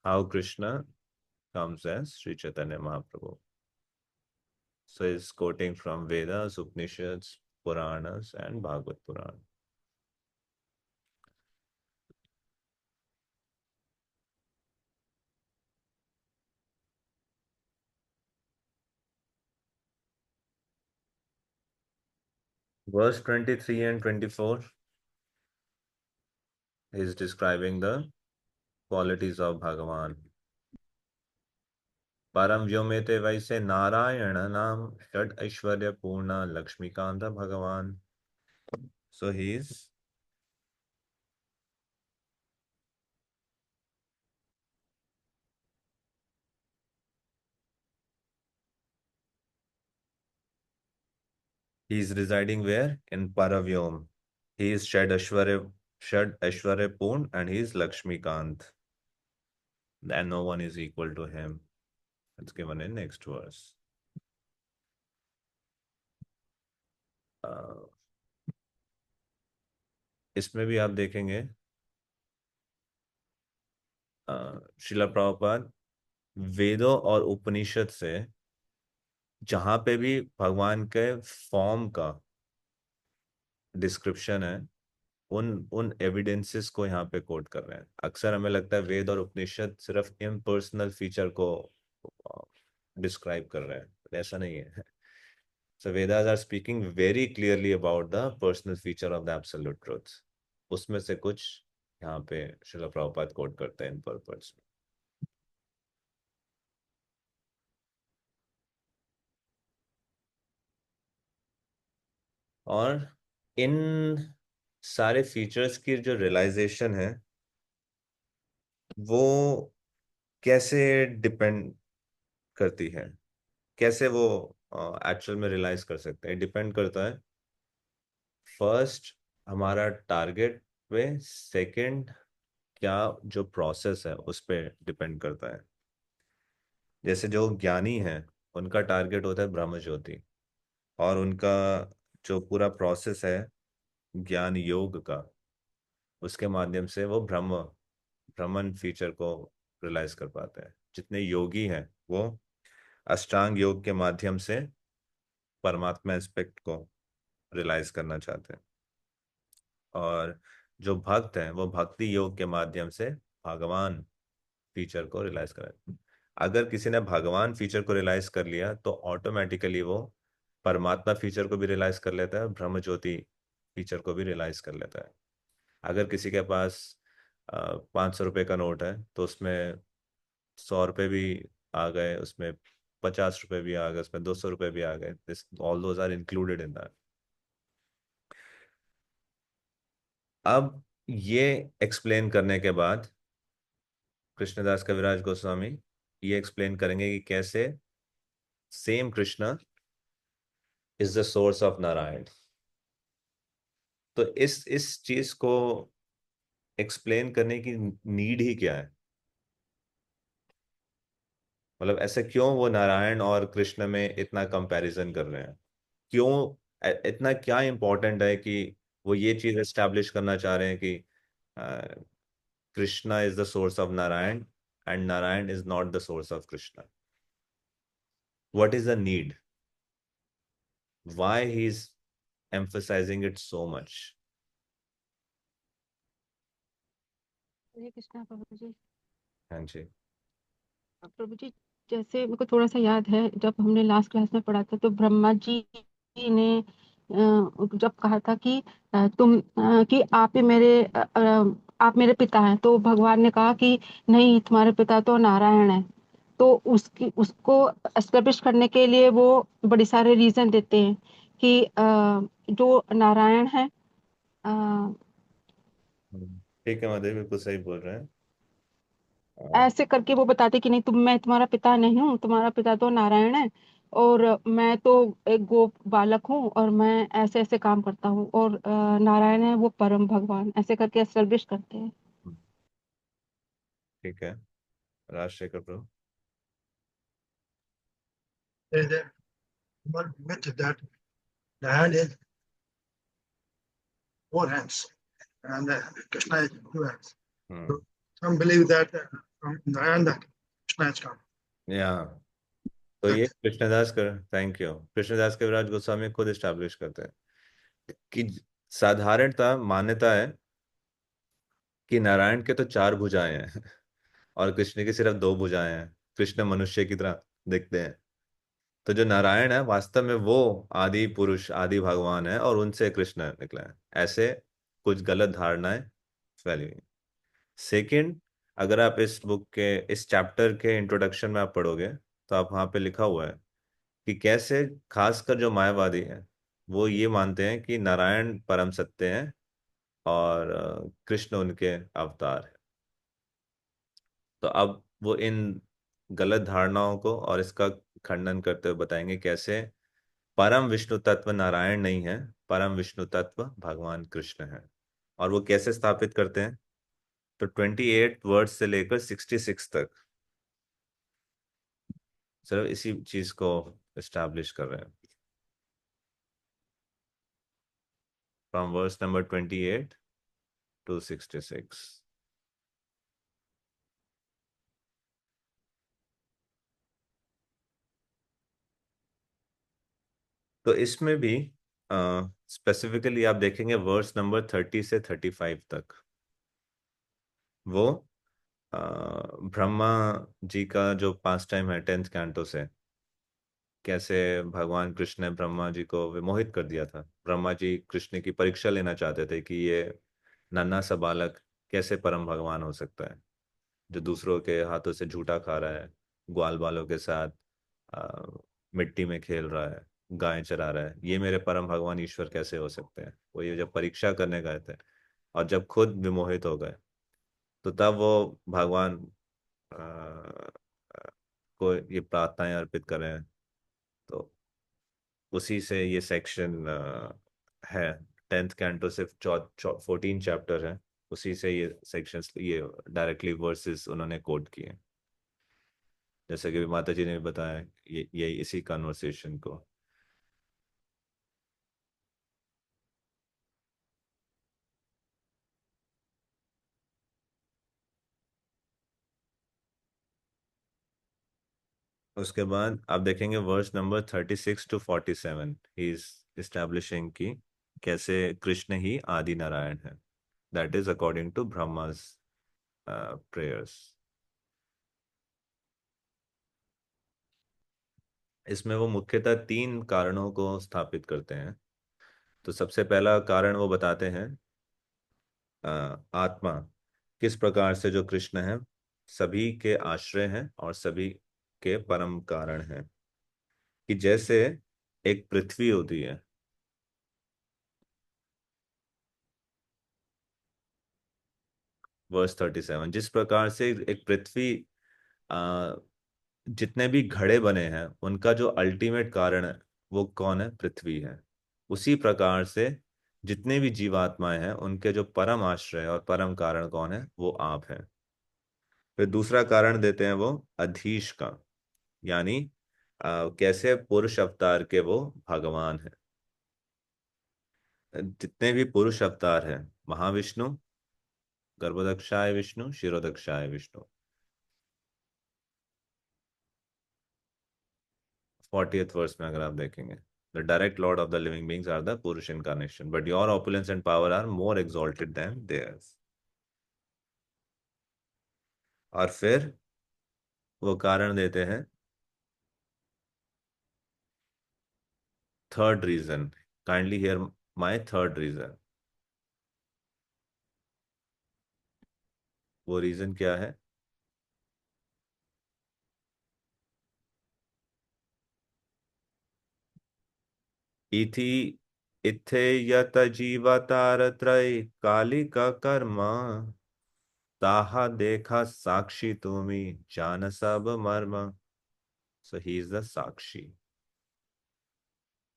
How Krishna comes as Sri Chaitanya Mahaprabhu. So he's quoting from Vedas, Upanishads, Puranas, and Bhagavad Purana. Verse 23 and 24 is describing the qualities of Bhagavan. परम व्योमेते वैसे नारायण नाम षड ऐश्वर्य पूर्ण लक्ष्मीकांत भगवान। So he's residing where? In Paravyom. He is Shad Ashwarya षड ऐश्वर्य पूर्ण and he is Lakshmikant and no one is equal to him. It's given in next verse. इसमें भी आप देखेंगे श्रीला प्रभुपाद वेदों और उपनिषद से जहां पे भी भगवान के फॉर्म का डिस्क्रिप्शन है उन उन एविडेंसेस को यहाँ पे कोट कर रहे हैं। अक्सर हमें लगता है वेद और उपनिषद सिर्फ इम्पर्सनल फीचर को डिस्क्राइब कर रहे हैं, but ऐसा नहीं है। So Vedas are speaking very clearly about the personal feature of the absolute truth. उसमें से कुछ यहाँ पे श्रील प्रभुपाद कोट करते हैं इन पर्पस में। और इन सारे फीचर्स की जो रियलाइजेशन है वो कैसे डिपेंड करती है, कैसे वो एक्चुअल में रियलाइज कर सकते हैं, डिपेंड करता है फर्स्ट हमारा टारगेट पे, सेकंड क्या जो प्रोसेस है उस पर डिपेंड करता है। जैसे जो ज्ञानी है उनका टारगेट होता है ब्रह्म ज्योति, और उनका जो पूरा प्रोसेस है ज्ञान योग का, उसके माध्यम से वो ब्रह्मन फीचर को रियलाइज कर पाते हैं। जितने योगी हैं वो अष्टांग योग के माध्यम से परमात्मा एस्पेक्ट को रियलाइज करना चाहते हैं, और जो भक्त हैं वो भक्ति योग के माध्यम से भगवान फीचर को रियलाइज करें। अगर किसी ने भगवान फीचर को रियलाइज कर लिया तो ऑटोमेटिकली वो परमात्मा फीचर को भी रियलाइज कर लेता है, ब्रह्म ज्योति फीचर को भी रियलाइज कर लेता है। अगर किसी के पास 500 रुपये का नोट है तो उसमें 100 रुपये भी आ गए, उसमें 50 रुपये भी आ गए, उसमें 200 रुपये भी आ गए, this all those are included in that. अब ये एक्सप्लेन करने के बाद कृष्णदास कविराज गोस्वामी ये एक्सप्लेन करेंगे कि कैसे same Krishna is the source of Narayan. तो इस चीज को एक्सप्लेन करने की नीड ही क्या है, मतलब ऐसे क्यों वो नारायण और कृष्ण में इतना कंपैरिजन कर रहे हैं, क्यों इतना क्या इंपॉर्टेंट है कि वो ये चीज एस्टैब्लिश करना चाह रहे हैं कि Krishna is the source of Narayan and Narayan is not the source of Krishna. What is the need, why he is emphasizing it so much? हरे कृष्णा प्रभु जी। हाँ जी। प्रभु जी, जैसे मेरे को थोड़ा सा याद है, जब हमने लास्ट क्लास में पढ़ा था तो ब्रह्मा जी ने जब कहा था कि कि आप ही आप मेरे पिता हैं, तो भगवान ने कहा कि नहीं, तुम्हारे पिता तो नारायण है। तो उसको एस्टेब्लिश करने के लिए वो बड़े सारे रीजन देते हैं कि जो नारायण है। ठीक है माधवी, बिल्कुल सही बोल रहे हैं। ऐसे करके वो बताते कि नहीं, मैं तुम्हारा पिता नहीं हूँ, तुम्हारा पिता तो नारायण है, और मैं तो एक गो बालक हूँ, और मैं ऐसे ऐसे काम करता हूँ, और नारायण है वो परम भगवान, ऐसे करके एस्टेब्लिश करते हैं। ठीक है, राजशेखर प्रभु। There is a one myth that the hand is 4 hands and Krishna is 2 hands. So some believe that from Narayan that Krishna has come. या तो ये कृष्णदास कर, थैंक यू, कृष्णदास कविराज गोस्वामी खुद इस्टेब्लिश करते हैं कि साधारणता मान्यता है कि नारायण के तो 4 भुजाएं हैं और कृष्ण की सिर्फ 2 भुजाएं हैं। कृष्ण मनुष्य की तरह दिखते हैं। तो जो नारायण है वास्तव में वो आदि पुरुष, आदि भगवान है, और उनसे कृष्ण निकला है। ऐसे कुछ गलत धारणाएं फैली हुई। सेकंड, अगर आप इस बुक के इस चैप्टर के इंट्रोडक्शन में आप पढ़ोगे तो आप वहां पे लिखा हुआ है कि कैसे खासकर जो मायावादी हैं वो ये मानते हैं कि नारायण परम सत्य हैं और कृष्ण उनके अवतार है। तो अब वो इन गलत धारणाओं को और इसका खंडन करते हुए बताएंगे कैसे परम विष्णु तत्व नारायण नहीं है, परम विष्णु तत्व भगवान कृष्ण है। और वो कैसे स्थापित करते हैं? तो 28 वर्ड्स से लेकर 66 तक सिर्फ इसी चीज को एस्टैब्लिश कर रहे हैं, फ्रॉम वर्स नंबर 28 टू 66। तो इसमें भी स्पेसिफिकली आप देखेंगे वर्स नंबर 30 से 35 तक वो ब्रह्मा जी का जो पास टाइम है 10th कैंटो से, कैसे भगवान कृष्ण ने ब्रह्मा जी को विमोहित कर दिया था। ब्रह्मा जी कृष्ण की परीक्षा लेना चाहते थे कि ये नन्हा सा बालक कैसे परम भगवान हो सकता है, जो दूसरों के हाथों से झूठा खा रहा है, ग्वाल बालों के साथ आ, मिट्टी में खेल रहा है, गाय चरा रहा है, ये मेरे परम भगवान ईश्वर कैसे हो सकते हैं। वो ये जब परीक्षा करने गए थे और जब खुद विमोहित हो गए, तो तब वो भगवान आ, आ, को ये प्रार्थनाएं अर्पित कर रहे हैं। तो उसी से ये सेक्शन है। 10th कैंटो सिर्फ 14 चैप्टर है, उसी से ये सेक्शंस, ये डायरेक्टली वर्सेस उन्होंने कोट किए, जैसे कि माता जी ने बताया ये इसी कन्वर्सेशन को। उसके बाद आप देखेंगे verse number 36 to 47, he is establishing कि कैसे कृष्ण ही आदि नारायण है, that is according to Brahma's prayers. इसमें वो मुख्यतः 3 कारणों को स्थापित करते हैं। तो सबसे पहला कारण वो बताते हैं आत्मा किस प्रकार से जो कृष्ण है सभी के आश्रय हैं और सभी के परम कारण हैं, कि जैसे एक पृथ्वी होती है, वर्स 37, जिस प्रकार से एक पृथ्वी आ, जितने भी घड़े बने हैं उनका जो अल्टीमेट कारण है वो कौन है? पृथ्वी है। उसी प्रकार से जितने भी जीवात्माएं हैं उनके जो परम आश्रय और परम कारण कौन है? वो आप है। फिर दूसरा कारण देते हैं वो अधीश का, यानी कैसे पुरुष अवतार के वो भगवान है। जितने भी पुरुष अवतार हैं, महाविष्णु, गर्भोदक्षाय विष्णु, शिरोदक्षाय विष्णु। 40th वर्स में अगर आप देखेंगे, the direct lord of the living beings are the purusha incarnation, but your opulence and power are more exalted than theirs. और फिर वो कारण देते हैं third reason, kindly hear my third reason. वो रीजन क्या है? इथि इत्थे यत जीवतार त्रय कालिका कर्म, ताहा देखा साक्षी तुमी जान सब मर्म। So he is the sakshi,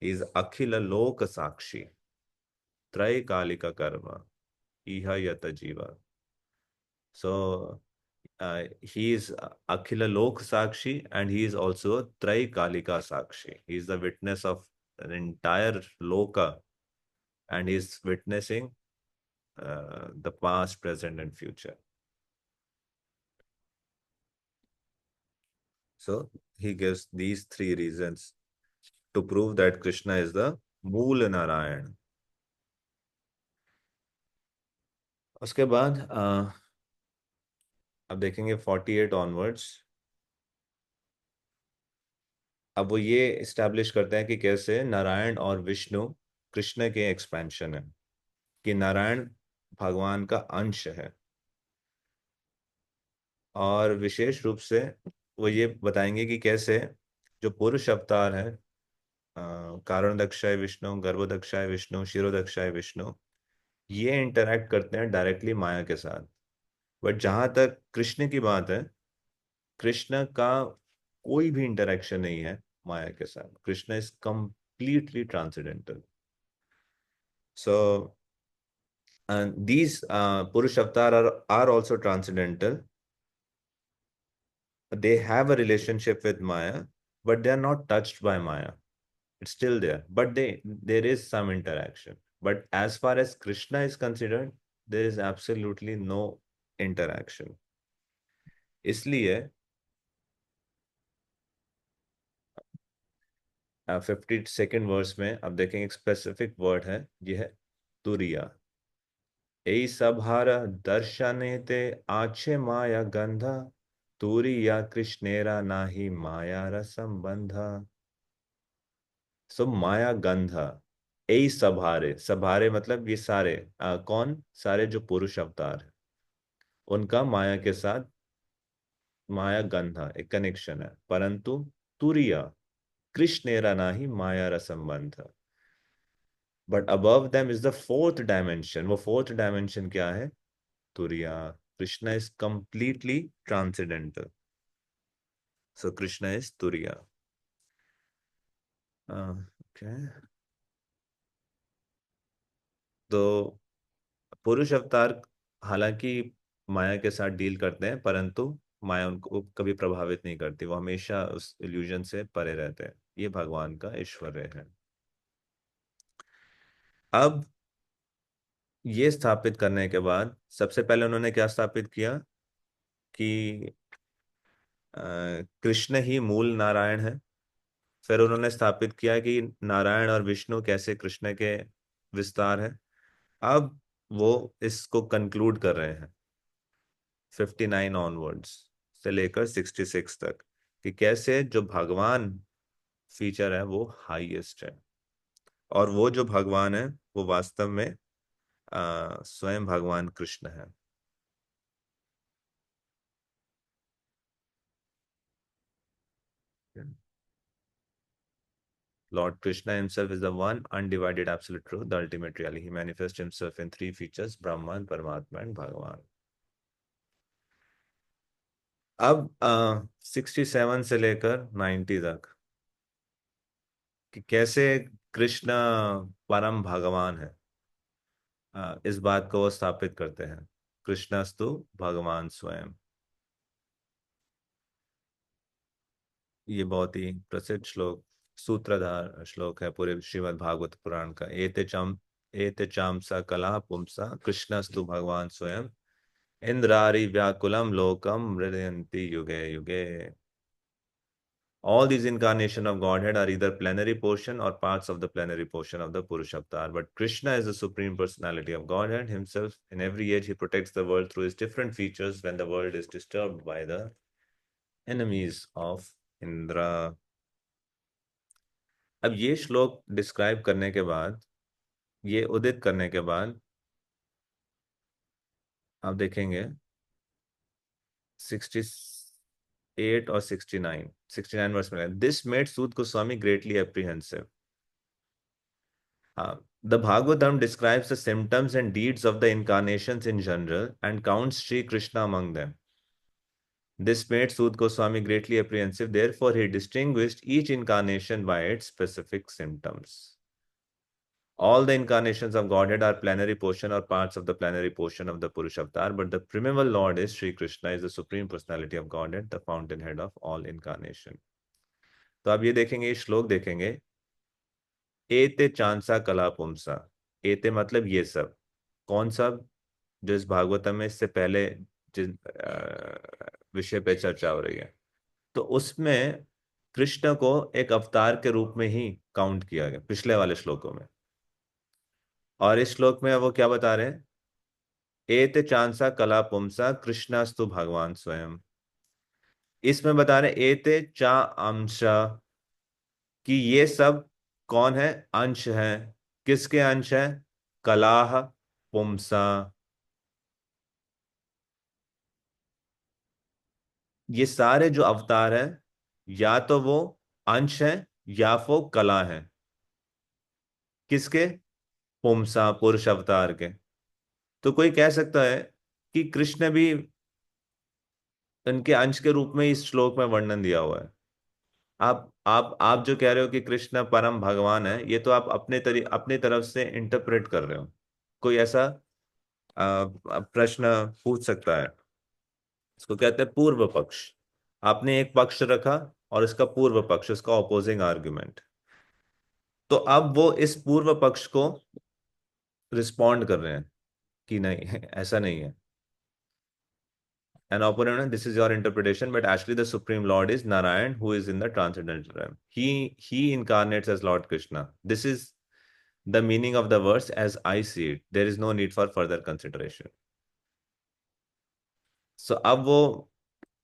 is अखिल लोक साक्षी, त्रय कालिका कर्म, इह यत जीवा। So he is Akhila Lok Sakshi and he is also Trai Kalika Sakshi. He is the witness of an entire Loka and he is witnessing the past, present, and future. So he gives these 3 reasons to prove that Krishna is the Mool Narayan. उसके बाद अब देखेंगे 48 onwards. अब वो ये establish करते हैं कि कैसे नारायण और विष्णु कृष्ण के एक्सपेंशन है, कि नारायण भगवान का अंश है। और विशेष रूप से वो ये बताएंगे कि कैसे जो पुरुष अवतार है, कारण दक्षाय विष्णु, गर्भोदक्षाय विष्णु, शिरोदक्षाय विष्णु, ये इंटरैक्ट करते हैं डायरेक्टली माया के साथ। बट जहां तक कृष्ण की बात है, कृष्ण का कोई भी इंटरेक्शन नहीं है माया के साथ। Krishna is completely transcendental. So these Purush avatar are also transcendental. They have a relationship with Maya, but they are not touched by Maya. It's still there, but there is some interaction. But as far as Krishna is considered, there is absolutely no interaction. इसलिए 52nd verse में अब देखेंगे एक specific word है, ये है तुरिया। ए सभार दर्शने ते आछे माया गंधा, तुरिया कृष्णेरा नाही माया रसंबंधा। सो माया गंधा ए सभारे, सभारे मतलब ये सारे कौन, सारे जो पुरुष अवतार है उनका माया के साथ माया गंधा एक कनेक्शन है, परंतु तुरिया कृष्णेरा नाही माया रसंबंध। But above them is the fourth dimension. वो फोर्थ डायमेंशन क्या है? Turiya. Krishna is completely transcendental, so Krishna is turiya. Okay, तो पुरुष अवतार हालांकि माया के साथ डील करते हैं, परंतु माया उनको कभी प्रभावित नहीं करती, वो हमेशा उस इल्यूजन से परे रहते हैं। ये भगवान का ऐश्वर्य है। अब ये स्थापित करने के बाद सबसे पहले उन्होंने क्या स्थापित किया कि कृष्ण ही मूल नारायण है। फिर उन्होंने स्थापित किया कि नारायण और विष्णु कैसे कृष्ण के विस्तार है। अब वो इसको कंक्लूड कर रहे हैं 59 ऑनवर्ड्स से लेकर 66 तक कि कैसे जो भगवान फीचर है वो हाईएस्ट है, और वो जो भगवान है वो वास्तव में स्वयं भगवान कृष्ण है। Lord Krishna himself is the one undivided absolute truth, the ultimate reality. He manifests himself in three features: Brahman, Paramatma and Bhagavan. अब 67 से लेकर 90 तक कि कैसे कृष्ण परम भगवान है, इस बात को वो स्थापित करते हैं। कृष्णस्तु भगवान स्वयं। ये बहुत ही प्रसिद्ध श्लोक, सूत्रधार श्लोक है पूरे श्रीमद् भागवत पुराण का। एते चामसा कला पुंसा कृष्णस्तु भगवान स्वयं, इंद्रारी व्याकुलम लोकम मृदयन्ति युगे युगे। All these incarnations of Godhead are either plenary portion or parts of the plenary portion of the Purusha avatar. But Krishna is the supreme personality of Godhead himself. In every age, he protects the world through his different features when the world is disturbed by the enemies of Indra. अब ये श्लोक describe करने के बाद, ये उदित करने के बाद आप देखेंगे 68 और 69 वर्स में, this made Suta Goswami greatly apprehensive. The Bhagavatam describes the symptoms and deeds of the incarnations in general and counts Sri Krishna among them. This made Sud Goswami greatly apprehensive. Therefore, he distinguished each incarnation by its specific symptoms. All the incarnations of Godhead are plenary portion or parts of the plenary portion of the Purusha avatar, but the primeval Lord is Sri Krishna, is the supreme personality of Godhead, the fountainhead of all incarnation. तो आप ये देखेंगे, ये श्लोक देखेंगे, एते चांसा कला पुंसा। एते मतलब ये सब, कौन सब? जो इस भागवतम में इससे पहले जिस विषय पे चर्चा हो रही है, तो उसमें कृष्ण को एक अवतार के रूप में ही काउंट किया गया पिछले वाले श्लोकों में। और इस श्लोक में वो क्या बता रहे हैं? एते चांसा कला पुंसा कृष्णास्तु भगवान स्वयं। इसमें बता रहे एते चा अंशा, कि ये सब कौन है? अंश है। किसके अंश है? कलाह पुंसा। ये सारे जो अवतार हैं, या तो वो अंश हैं या वो कला है। किसके? पुंसा, पुरुष अवतार के। तो कोई कह सकता है कि कृष्ण भी उनके अंश के रूप में इस श्लोक में वर्णन दिया हुआ है। आप जो कह रहे हो कि कृष्ण परम भगवान है, ये तो आप अपने तरफ से इंटरप्रेट कर रहे हो। कोई ऐसा प्रश्न पूछ सकता है। इसको कहते हैं पूर्व पक्ष। आपने एक पक्ष रखा और इसका पूर्व पक्ष, उसका ऑपोजिंग आर्ग्यूमेंट। तो अब वो इस पूर्व पक्ष को रिस्पॉन्ड कर रहे हैं कि नहीं ऐसा नहीं है। An opponent, this is your interpretation, but actually the Supreme Lord is Narayan, who is in the transcendental realm. He incarnates as Lord Krishna. This is the meaning of the verse as I see it. There is no need for further consideration. So अब वो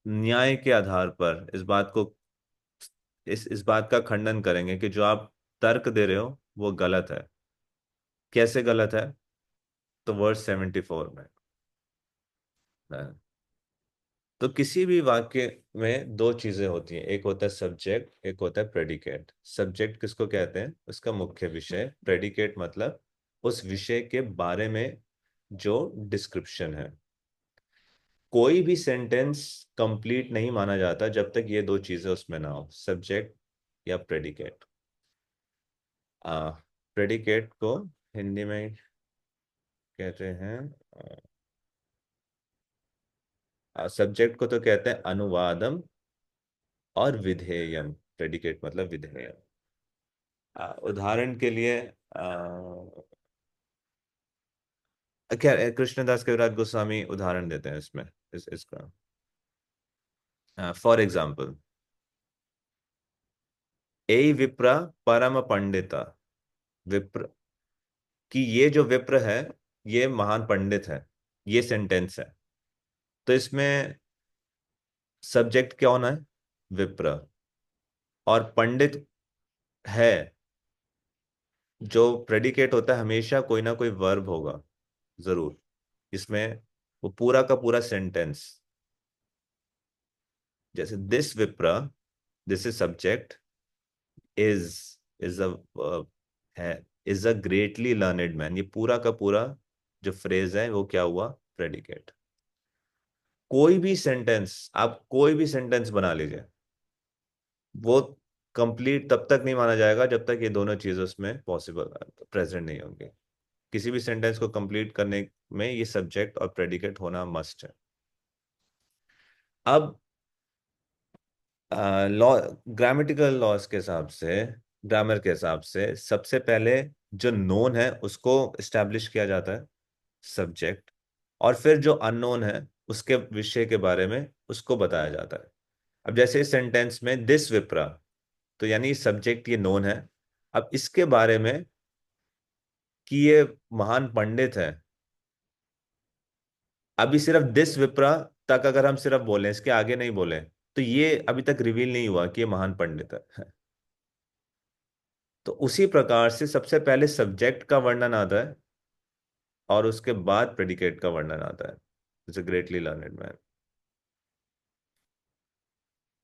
न्याय के आधार पर इस बात को इस बात का खंडन करेंगे कि जो आप तर्क दे रहे हो वो गलत है। कैसे गलत है? तो वर्स 74 में तो किसी भी वाक्य में दो चीजें होती हैं, एक होता है सब्जेक्ट, एक होता है प्रेडिकेट। सब्जेक्ट किसको कहते हैं? उसका मुख्य विषय। प्रेडिकेट मतलब उस विषय के बारे में जो डिस्क्रिप्शन है। कोई भी सेंटेंस कंप्लीट नहीं माना जाता जब तक ये दो चीजें उसमें ना हो, सब्जेक्ट या प्रेडिकेट। प्रेडिकेट को हिंदी में कहते हैं, सब्जेक्ट को तो कहते हैं अनुवादम और विधेयम। प्रेडिकेट मतलब विधेयम। उदाहरण के लिए क्या कृष्णदास कविराज गोस्वामी उदाहरण देते हैं इसमें, इसका फॉर एग्जाम्पल, ए विप्र परम पंडिता। विप्र कि ये जो विप्र है ये महान पंडित है, ये सेंटेंस है। तो इसमें सब्जेक्ट क्या होना है? विप्र। और पंडित है, जो प्रेडिकेट होता है हमेशा कोई ना कोई वर्ब होगा जरूर इसमें। वो पूरा का पूरा सेंटेंस, जैसे दिस विप्र, this is subject, is is a है, is a greatly learned man. ये पूरा का पूरा जो फ्रेज है वो क्या हुआ? प्रेडिकेट। कोई भी सेंटेंस, आप कोई भी सेंटेंस बना लीजिए, वो कंप्लीट तब तक नहीं माना जाएगा जब तक ये दोनों चीजें उसमें पॉसिबल प्रेजेंट नहीं होंगे। किसी भी सेंटेंस को कंप्लीट करने में ये सब्जेक्ट और प्रेडिकेट होना मस्ट है। अब लॉ, ग्रामेटिकल लॉज के हिसाब से, ग्रामर के हिसाब से सबसे पहले जो नोन है उसको एस्टैब्लिश किया जाता है, सब्जेक्ट। और फिर जो अननोन है उसके विषय के बारे में उसको बताया जाता है। अब जैसे इस सेंटेंस में दिस विप्रा, तो यानी सब्जेक्ट ये नोन है। अब इसके बारे में कि ये महान पंडित है, अभी सिर्फ दिस विप्रा तक अगर हम सिर्फ बोलें, इसके आगे नहीं बोले, तो ये अभी तक रिवील नहीं हुआ कि ये महान पंडित है। तो उसी प्रकार से सबसे पहले सब्जेक्ट का वर्णन आता है और उसके बाद प्रेडिकेट का वर्णन आता है। It's a greatly learned man,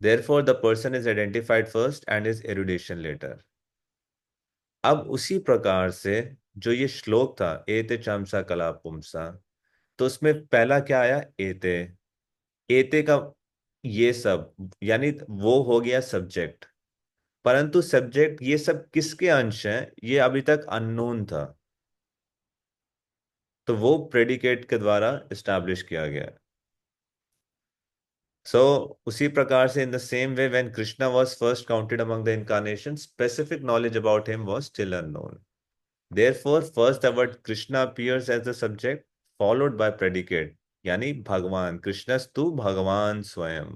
therefore the person is identified first and his erudition later। अब उसी प्रकार से जो ये श्लोक था, एते चमसा कला पुमसा, तो उसमें पहला क्या आया? एते। एते का ये सब यानी वो हो गया सब्जेक्ट। परंतु सब्जेक्ट ये सब किसके अंश हैं? ये अभी तक अननोन था, तो वो प्रेडिकेट के द्वारा एस्टैब्लिश किया गया। So, उसी प्रकार से in the same way when Krishna was first counted among the incarnations, specific knowledge about him was still unknown. Therefore, first the word Krishna appears as the subject, followed by predicate, यानी भगवान। कृष्णस्तु भगवान स्वयं,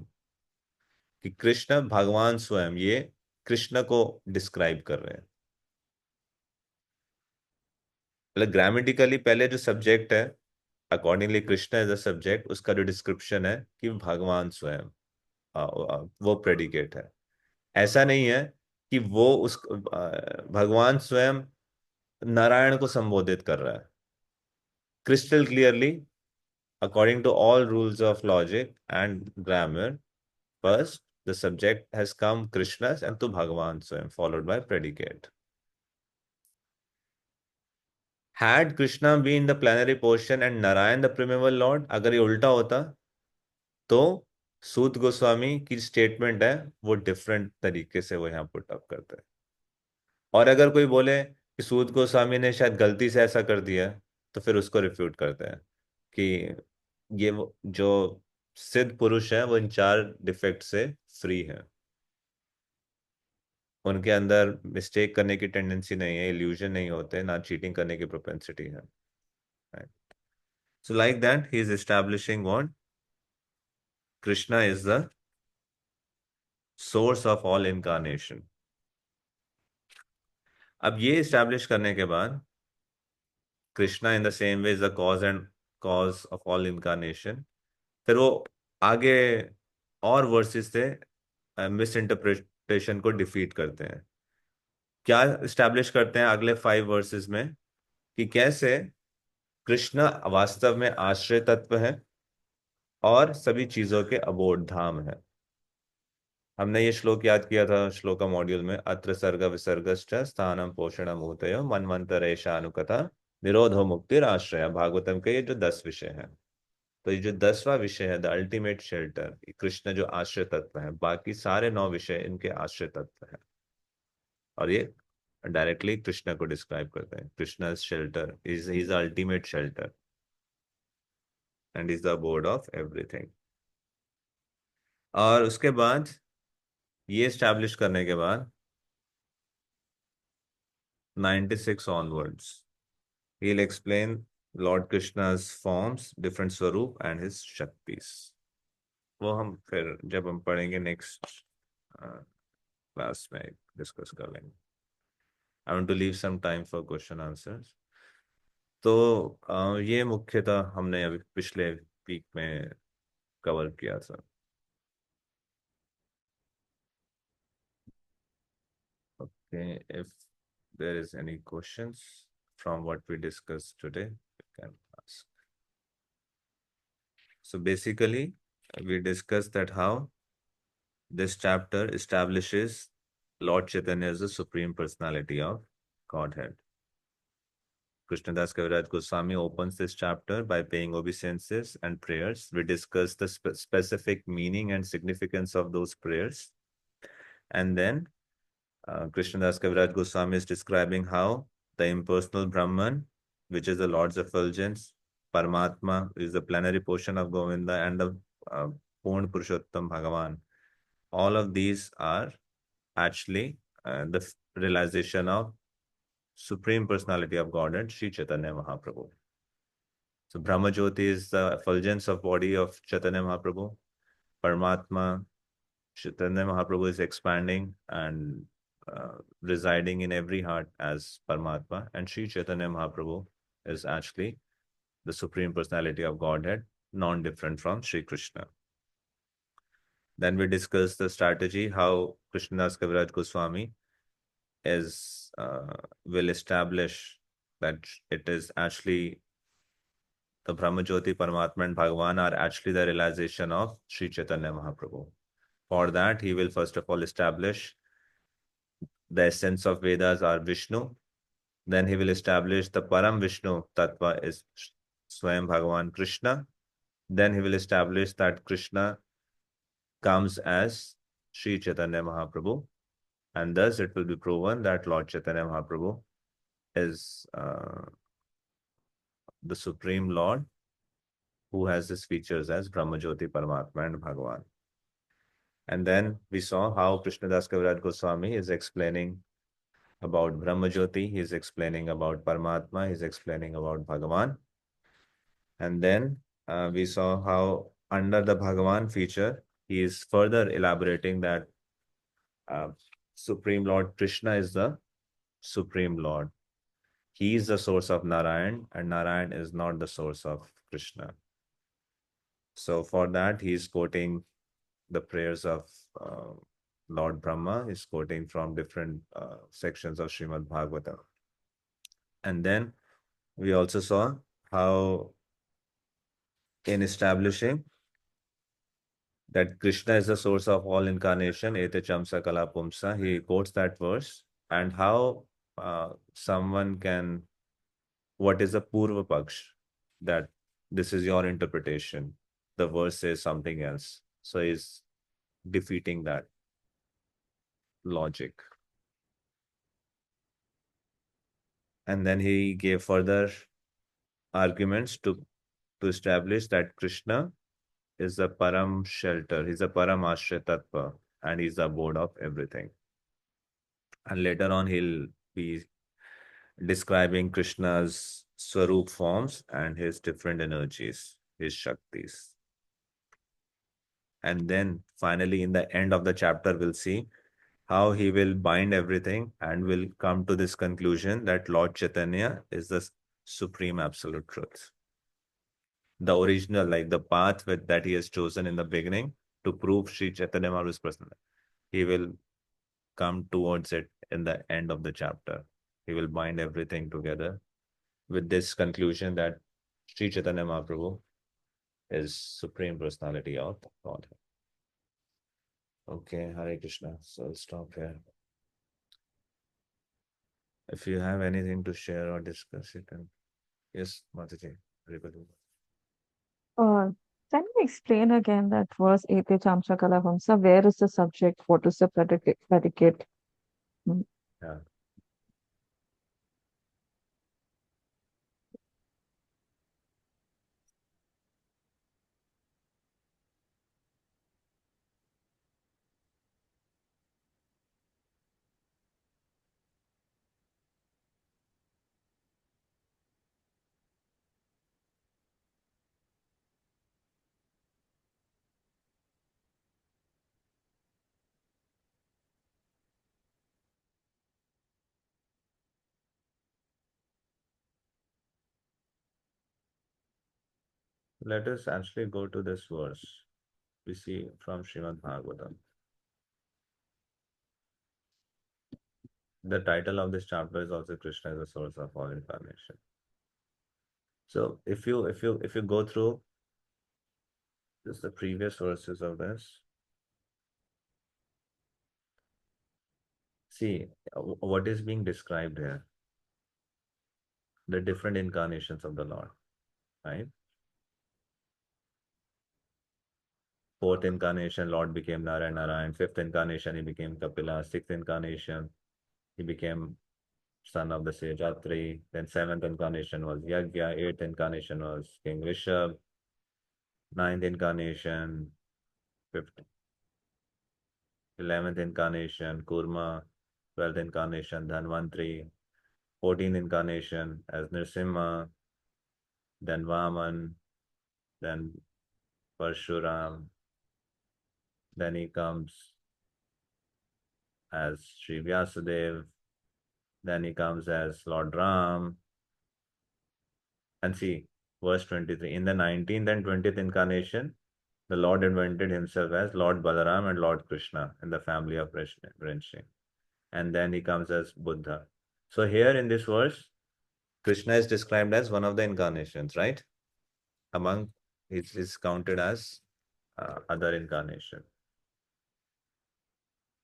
कि कृष्ण भगवान स्वयं ये कृष्ण को describe कर रहे हैं। मतलब ग्रामेटिकली पहले जो सब्जेक्ट है, accordingly Krishna as a subject, उसका जो डिस्क्रिप्शन है कि भगवान स्वयं, वो प्रेडिकेट है। ऐसा नहीं है कि वो उस भगवान स्वयं नारायण को संबोधित कर रहा है। Crystal clearly according to all rules of logic and grammar, first the subject has come Krishna and to Bhagavan Swayam, followed by predicate. Had Krishna been the plenary portion and Narayan the primeval lord, अगर ये उल्टा होता तो सूत गोस्वामी की statement है वो different तरीके से वो यहाँ पुट अप करते हैं। और अगर कोई बोले कि सूत गोस्वामी ने शायद गलती से ऐसा कर दिया, तो फिर उसको रिफ्यूट करते हैं। कि जो सिद्ध पुरुष है वो इन 4 डिफेक्ट से फ्री है, उनके अंदर मिस्टेक करने की टेंडेंसी नहीं है, इल्यूजन नहीं होते, ना चीटिंग करने की प्रोपेंसिटी है। So like that he is establishing what Krishna is the source of all incarnation. अब ये इस्टेब्लिश करने के बाद Krishna in the same way is the cause of all incarnation, फिर वो आगे और वर्सेस से मिस इंटरप्रिटेशन को डिफीट करते हैं। क्या इस्टेब्लिश करते हैं अगले 5 वर्सेस में कि कैसे कृष्ण वास्तव में आश्रय तत्व है और सभी चीजों के अबोध धाम है। हमने ये श्लोक याद किया था श्लोका मॉड्यूल में, अत्र सर्ग विसर्गश्च स्थानम पोषणम भूतयो मनमंतरेशानुकथा निरोधो मुक्तिर आश्रय। भागवतम के ये जो 10 विषय हैं, तो ये जो 10वां विषय है द अल्टीमेट शेल्टर, कृष्ण जो आश्रय तत्व है, बाकी सारे 9 विषय इनके आश्रय तत्व है। और ये डायरेक्टली कृष्ण को डिस्क्राइब करते हैं, Krishna shelter is ultimate shelter and is the abode of everything. और उसके बाद ये स्टैब्लिश करने के बाद 96 onwards he'll explain Lord Krishna's forms, different स्वरूप and his शक्तिस। वो हम फिर जब हम पढ़ेंगे नेक्स्ट क्लास में डिस्कस कर लेंगे। I want to leave some time for question answers. तो ये मुख्यतः हमने अभी पिछले वीक में कवर किया था। Okay, if there is any questions from what we discussed today, you can ask. So basically, we discussed that how this chapter establishes Lord Chaitanya as the Supreme Personality of Godhead. Krishnadas Kaviraj Goswami opens this chapter by paying obeisances and prayers. We discussed the specific meaning and significance of those prayers. And then Krishnadas Kaviraj Goswami is describing how the impersonal Brahman, which is the Lord's effulgence, Paramatma is the plenary portion of Govinda, and the Purna Purushottam Bhagavan. All of these are actually the realization of Supreme Personality of Godhead, Sri Chaitanya Mahaprabhu. So Brahma Jyoti is the effulgence of body of Chaitanya Mahaprabhu. Paramatma, Chaitanya Mahaprabhu is expanding and residing in every heart as Paramatma, and Sri Chaitanya Mahaprabhu is actually the Supreme Personality of Godhead, non-different from Sri Krishna. Then we discussed the strategy, how Krishnadas Kaviraj Goswami will establish that it is actually the Brahma Jyoti, Paramatma and Bhagavan are actually the realization of Sri Chaitanya Mahaprabhu. For that, he will first of all establish the essence of Vedas are Vishnu. Then he will establish the Param Vishnu Tattva is Swayam Bhagavan Krishna. Then he will establish that Krishna comes as Sri Chaitanya Mahaprabhu. And thus it will be proven that Lord Chaitanya Mahaprabhu is the Supreme Lord who has his features as Brahma Jyoti, Paramatma and Bhagavan. And then we saw how Krishnadas Kaviraj Goswami is explaining about Brahma Jyoti, he is explaining about Paramatma, he is explaining about Bhagavan. And then we saw how under the Bhagavan feature, he is further elaborating that Supreme Lord Krishna is the Supreme Lord. He is the source of Narayan, and Narayan is not the source of Krishna. So for that, he is quoting the prayers of Lord Brahma, is quoting from different sections of Srimad Bhagavatam. And then we also saw how in establishing that Krishna is the source of all incarnation, Ete Chamsa Kala Pumsa, he quotes that verse, and how someone can, what is a Purva Paksh, that this is your interpretation, the verse says something else. So he's defeating that logic. And then he gave further arguments to to establish that Krishna is the Param shelter, he's a Param Ashray Tattva, and he's the abode of everything. And later on, he'll be describing Krishna's Swarup forms and his different energies, his Shaktis. And then finally, in the end of the chapter, we'll see how he will bind everything and will come to this conclusion that Lord Chaitanya is the supreme absolute truth. The original, like the path that he has chosen in the beginning to prove Sri Chaitanya Mahaprabhu's personality. He will come towards it in the end of the chapter. He will bind everything together with this conclusion that Sri Chaitanya Mahaprabhu is Supreme Personality of God. Okay, Hare Krishna. So I'll stop here. If you have anything to share or discuss, you can. Yes, Mataji. Can you explain again that verse Ete Chamcha Kalahamsa? Where is the subject? What is the predicate? Yeah. Let us actually go to this verse. We see from Srimad Bhagavatam. The title of this chapter is also Krishna is the source of all incarnation. So if you go through just the previous verses of this, see what is being described here. The different incarnations of the Lord, right? Fourth incarnation, Lord became Narayan. Fifth incarnation, he became Kapila. Sixth incarnation, he became son of the sage Atri. Then seventh incarnation was Yagya. Eighth incarnation was King Rishabh. Ninth incarnation, 11th incarnation, Kurma. 12th incarnation, Dhanvantri. 14th incarnation as Nrsimha. Then Vaman. Then Parshuram. Then he comes as Sri Vyasadeva. Then he comes as Lord Ram. And see, verse 23. In the 19th and 20th incarnation, the Lord invented himself as Lord Balaram and Lord Krishna in the family of Vrinshi. And then he comes as Buddha. So here in this verse, Krishna is described as one of the incarnations, right? Among, it is counted as other incarnation.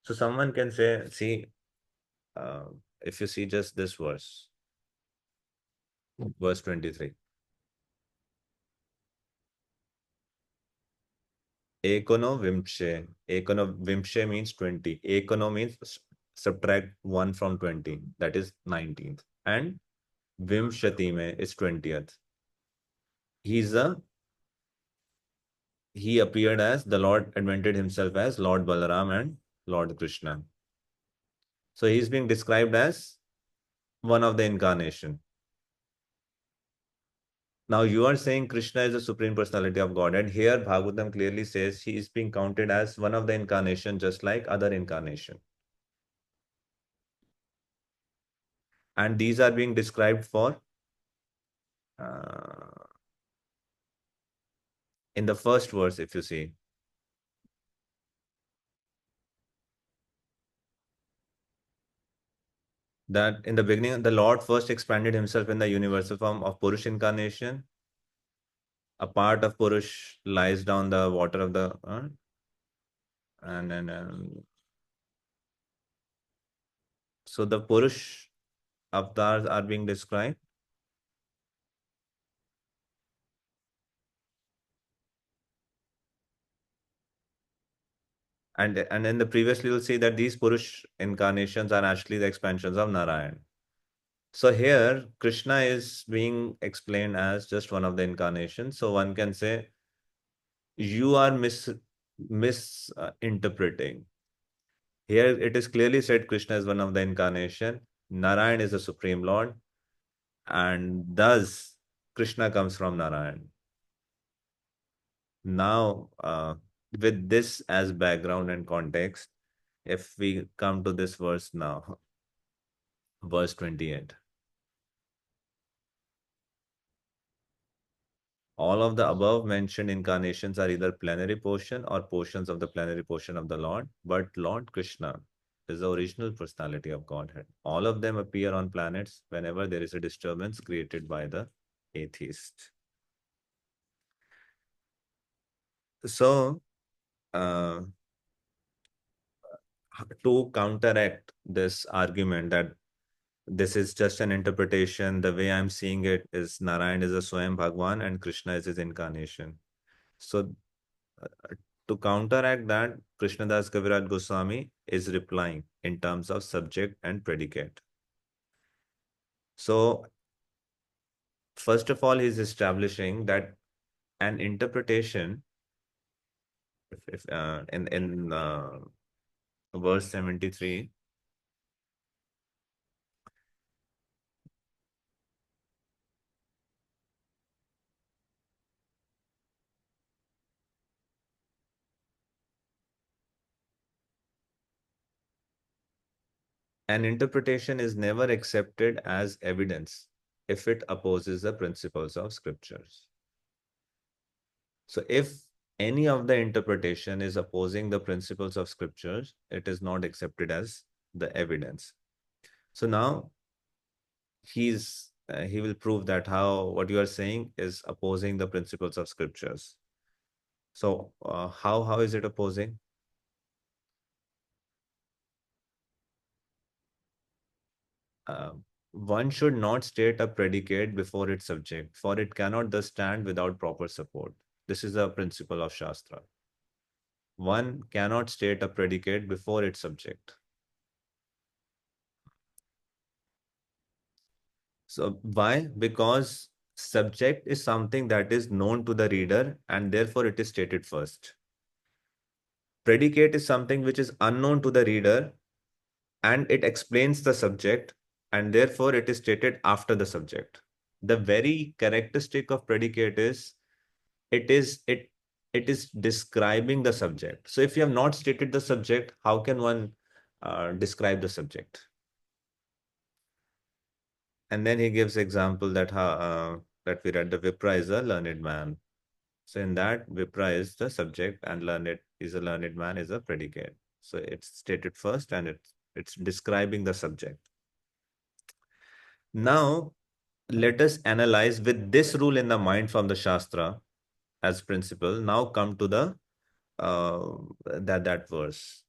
So someone can say, see, if you see just this verse 23. Ekono Vimshe. Ekono Vimshe means 20. Ekono means subtract 1 from 20. That is 19th. And Vimshati mein is 20th. He appeared as the Lord invented himself as Lord Balaram and Lord Krishna. So he's being described as one of the incarnation. Now you are saying Krishna is the Supreme Personality of God, and here Bhagavatam clearly says he is being counted as one of the incarnation, just like other incarnation. And these are being described for in the first verse, if you see. That in the beginning, the Lord first expanded himself in the universal form of Purush incarnation. A part of Purush lies down the water of the and then so the Purush avatars are being described. And in the previously you'll see that these Purush incarnations are actually the expansions of Narayan. So here, Krishna is being explained as just one of the incarnations. So one can say, you are misinterpreting. Here it is clearly said Krishna is one of the incarnation. Narayan is the Supreme Lord. And thus, Krishna comes from Narayan. Now, with this as background and context, if we come to this verse now, verse 28. All of the above mentioned incarnations are either plenary portion or portions of the plenary portion of the Lord, but Lord Krishna is the original personality of Godhead. All of them appear on planets whenever there is a disturbance created by the atheist. So, to counteract this argument that this is just an interpretation, the way I'm seeing it is Narayan is a Swayam Bhagwan and Krishna is his incarnation. So, to counteract that, Krishnadas Kaviraj Goswami is replying in terms of subject and predicate. So, first of all, he's establishing that an interpretation, in verse 73, an interpretation is never accepted as evidence if it opposes the principles of scriptures. So if any of the interpretation is opposing the principles of scriptures, it is not accepted as the evidence. So now he will prove that what you are saying is opposing the principles of scriptures. So how is it opposing? One should not state a predicate before its subject, for it cannot thus stand without proper support. This is a principle of Shastra. One cannot state a predicate before its subject. So why? Because subject is something that is known to the reader and therefore it is stated first. Predicate is something which is unknown to the reader and it explains the subject and therefore it is stated after the subject. The very characteristic of predicate is it is describing the subject. So if you have not stated the subject, how can one describe the subject? And then he gives example that that we read, the Vipra is a learned man. So in that, Vipra is the subject and learned is a learned man is a predicate. So it's stated first and it's describing the subject. Now, let us analyze with this rule in the mind from the Shastra as principle. Now come to the that verse.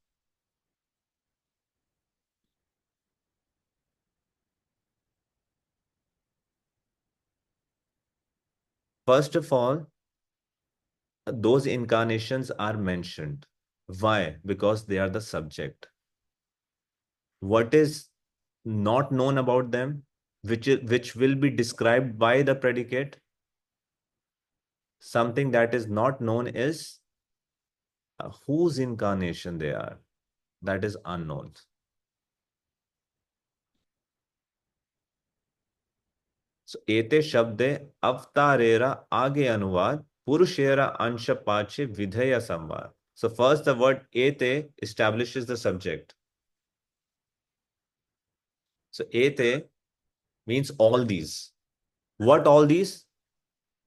First of all, those incarnations are mentioned. Why? Because they are the subject. What is not known about them, which will be described by the predicate? Something that is not known is whose incarnation they are. That is unknown. So, ete shabde avtarera age anuvad purushera ansha pache vidheya samvad. So first the word ete establishes the subject. So ete means all these. What all these?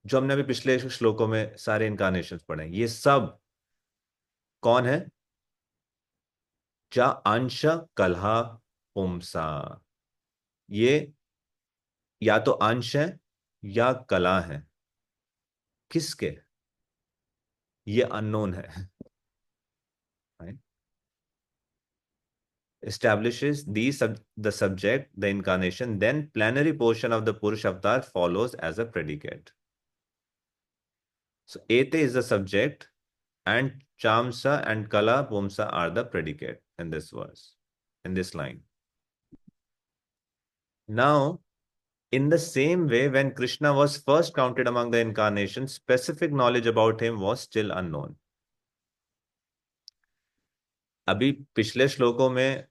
जो हमने अभी पिछले श्लोकों में सारे incarnations पढ़े, ये सब कौन है? चा अंश कलहा पुंसा. ये या तो अंश है या कला है. किसके? ये अननोन है. Right? Establishes the subject, the incarnation, then plenary portion of the Purush avatar follows as a predicate. So ete is the subject and chamsa and kala pumsa are the predicate in this verse, in this line. Now In the same way, when Krishna was first counted among the incarnations, specific knowledge about him was still unknown. अभी पिछले श्लोकों में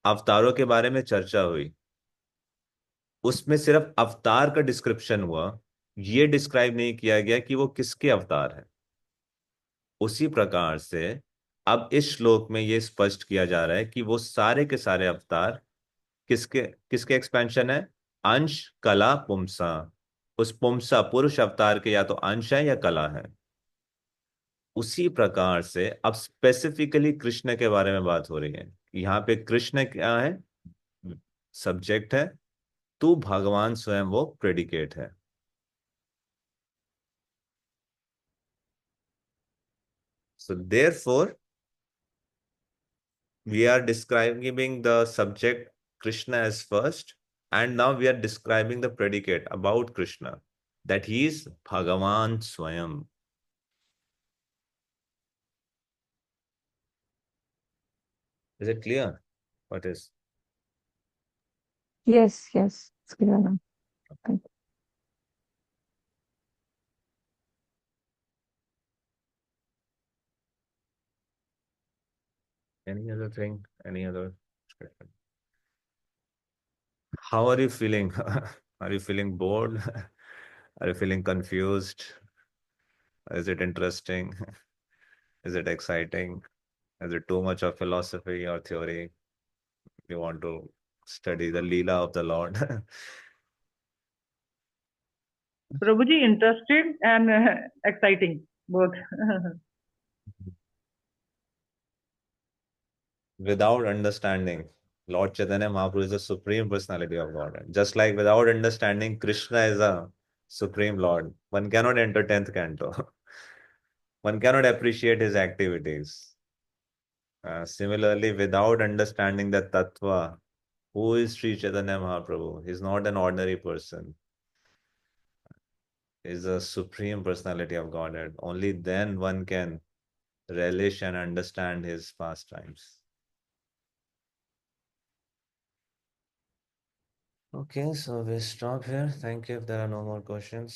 अवतारों के बारे में चर्चा हुई, उसमें सिर्फ अवतार का डिस्क्रिप्शन हुआ, ये डिस्क्राइब नहीं किया गया कि वो किसके अवतार है। उसी प्रकार से अब इस श्लोक में ये स्पष्ट किया जा रहा है कि वो सारे के सारे अवतार किसके किसके एक्सपेंशन है? अंश, कला, पुंसा। उस पुंसा पुरुष अवतार के या तो अंश है या कला है। उसी प्रकार से अब स्पेसिफिकली कृष्ण के बारे में बात हो रही है। यहाँ पे कृष्ण क्या है? सब्जेक्ट है, तू भगवान स्वयं वो प्रेडिकेट है। So therefore, we are describing the subject Krishna as first, and now we are describing the predicate about Krishna, that he is Bhagavan Swayam. Is it clear? What is? Yes, yes, it's clear now. Thank you. Any other thing? Any other question? How are you feeling? Are you feeling bored? Are you feeling confused? Is it interesting? Is it exciting? Is it too much of philosophy or theory? You want to study the Leela of the Lord? Prabhuji, interested and exciting, both. Without understanding, Lord Chaitanya Mahaprabhu is the Supreme Personality of God. Just like without understanding, Krishna is a Supreme Lord. One cannot enter 10th canto. One cannot appreciate his activities. Similarly, without understanding the Tattva, who is Sri Chaitanya Mahaprabhu? He is not an ordinary person. He is a Supreme Personality of Godhead. Only then one can relish and understand his pastimes. Okay, so we stop here. Thank you if there are no more questions.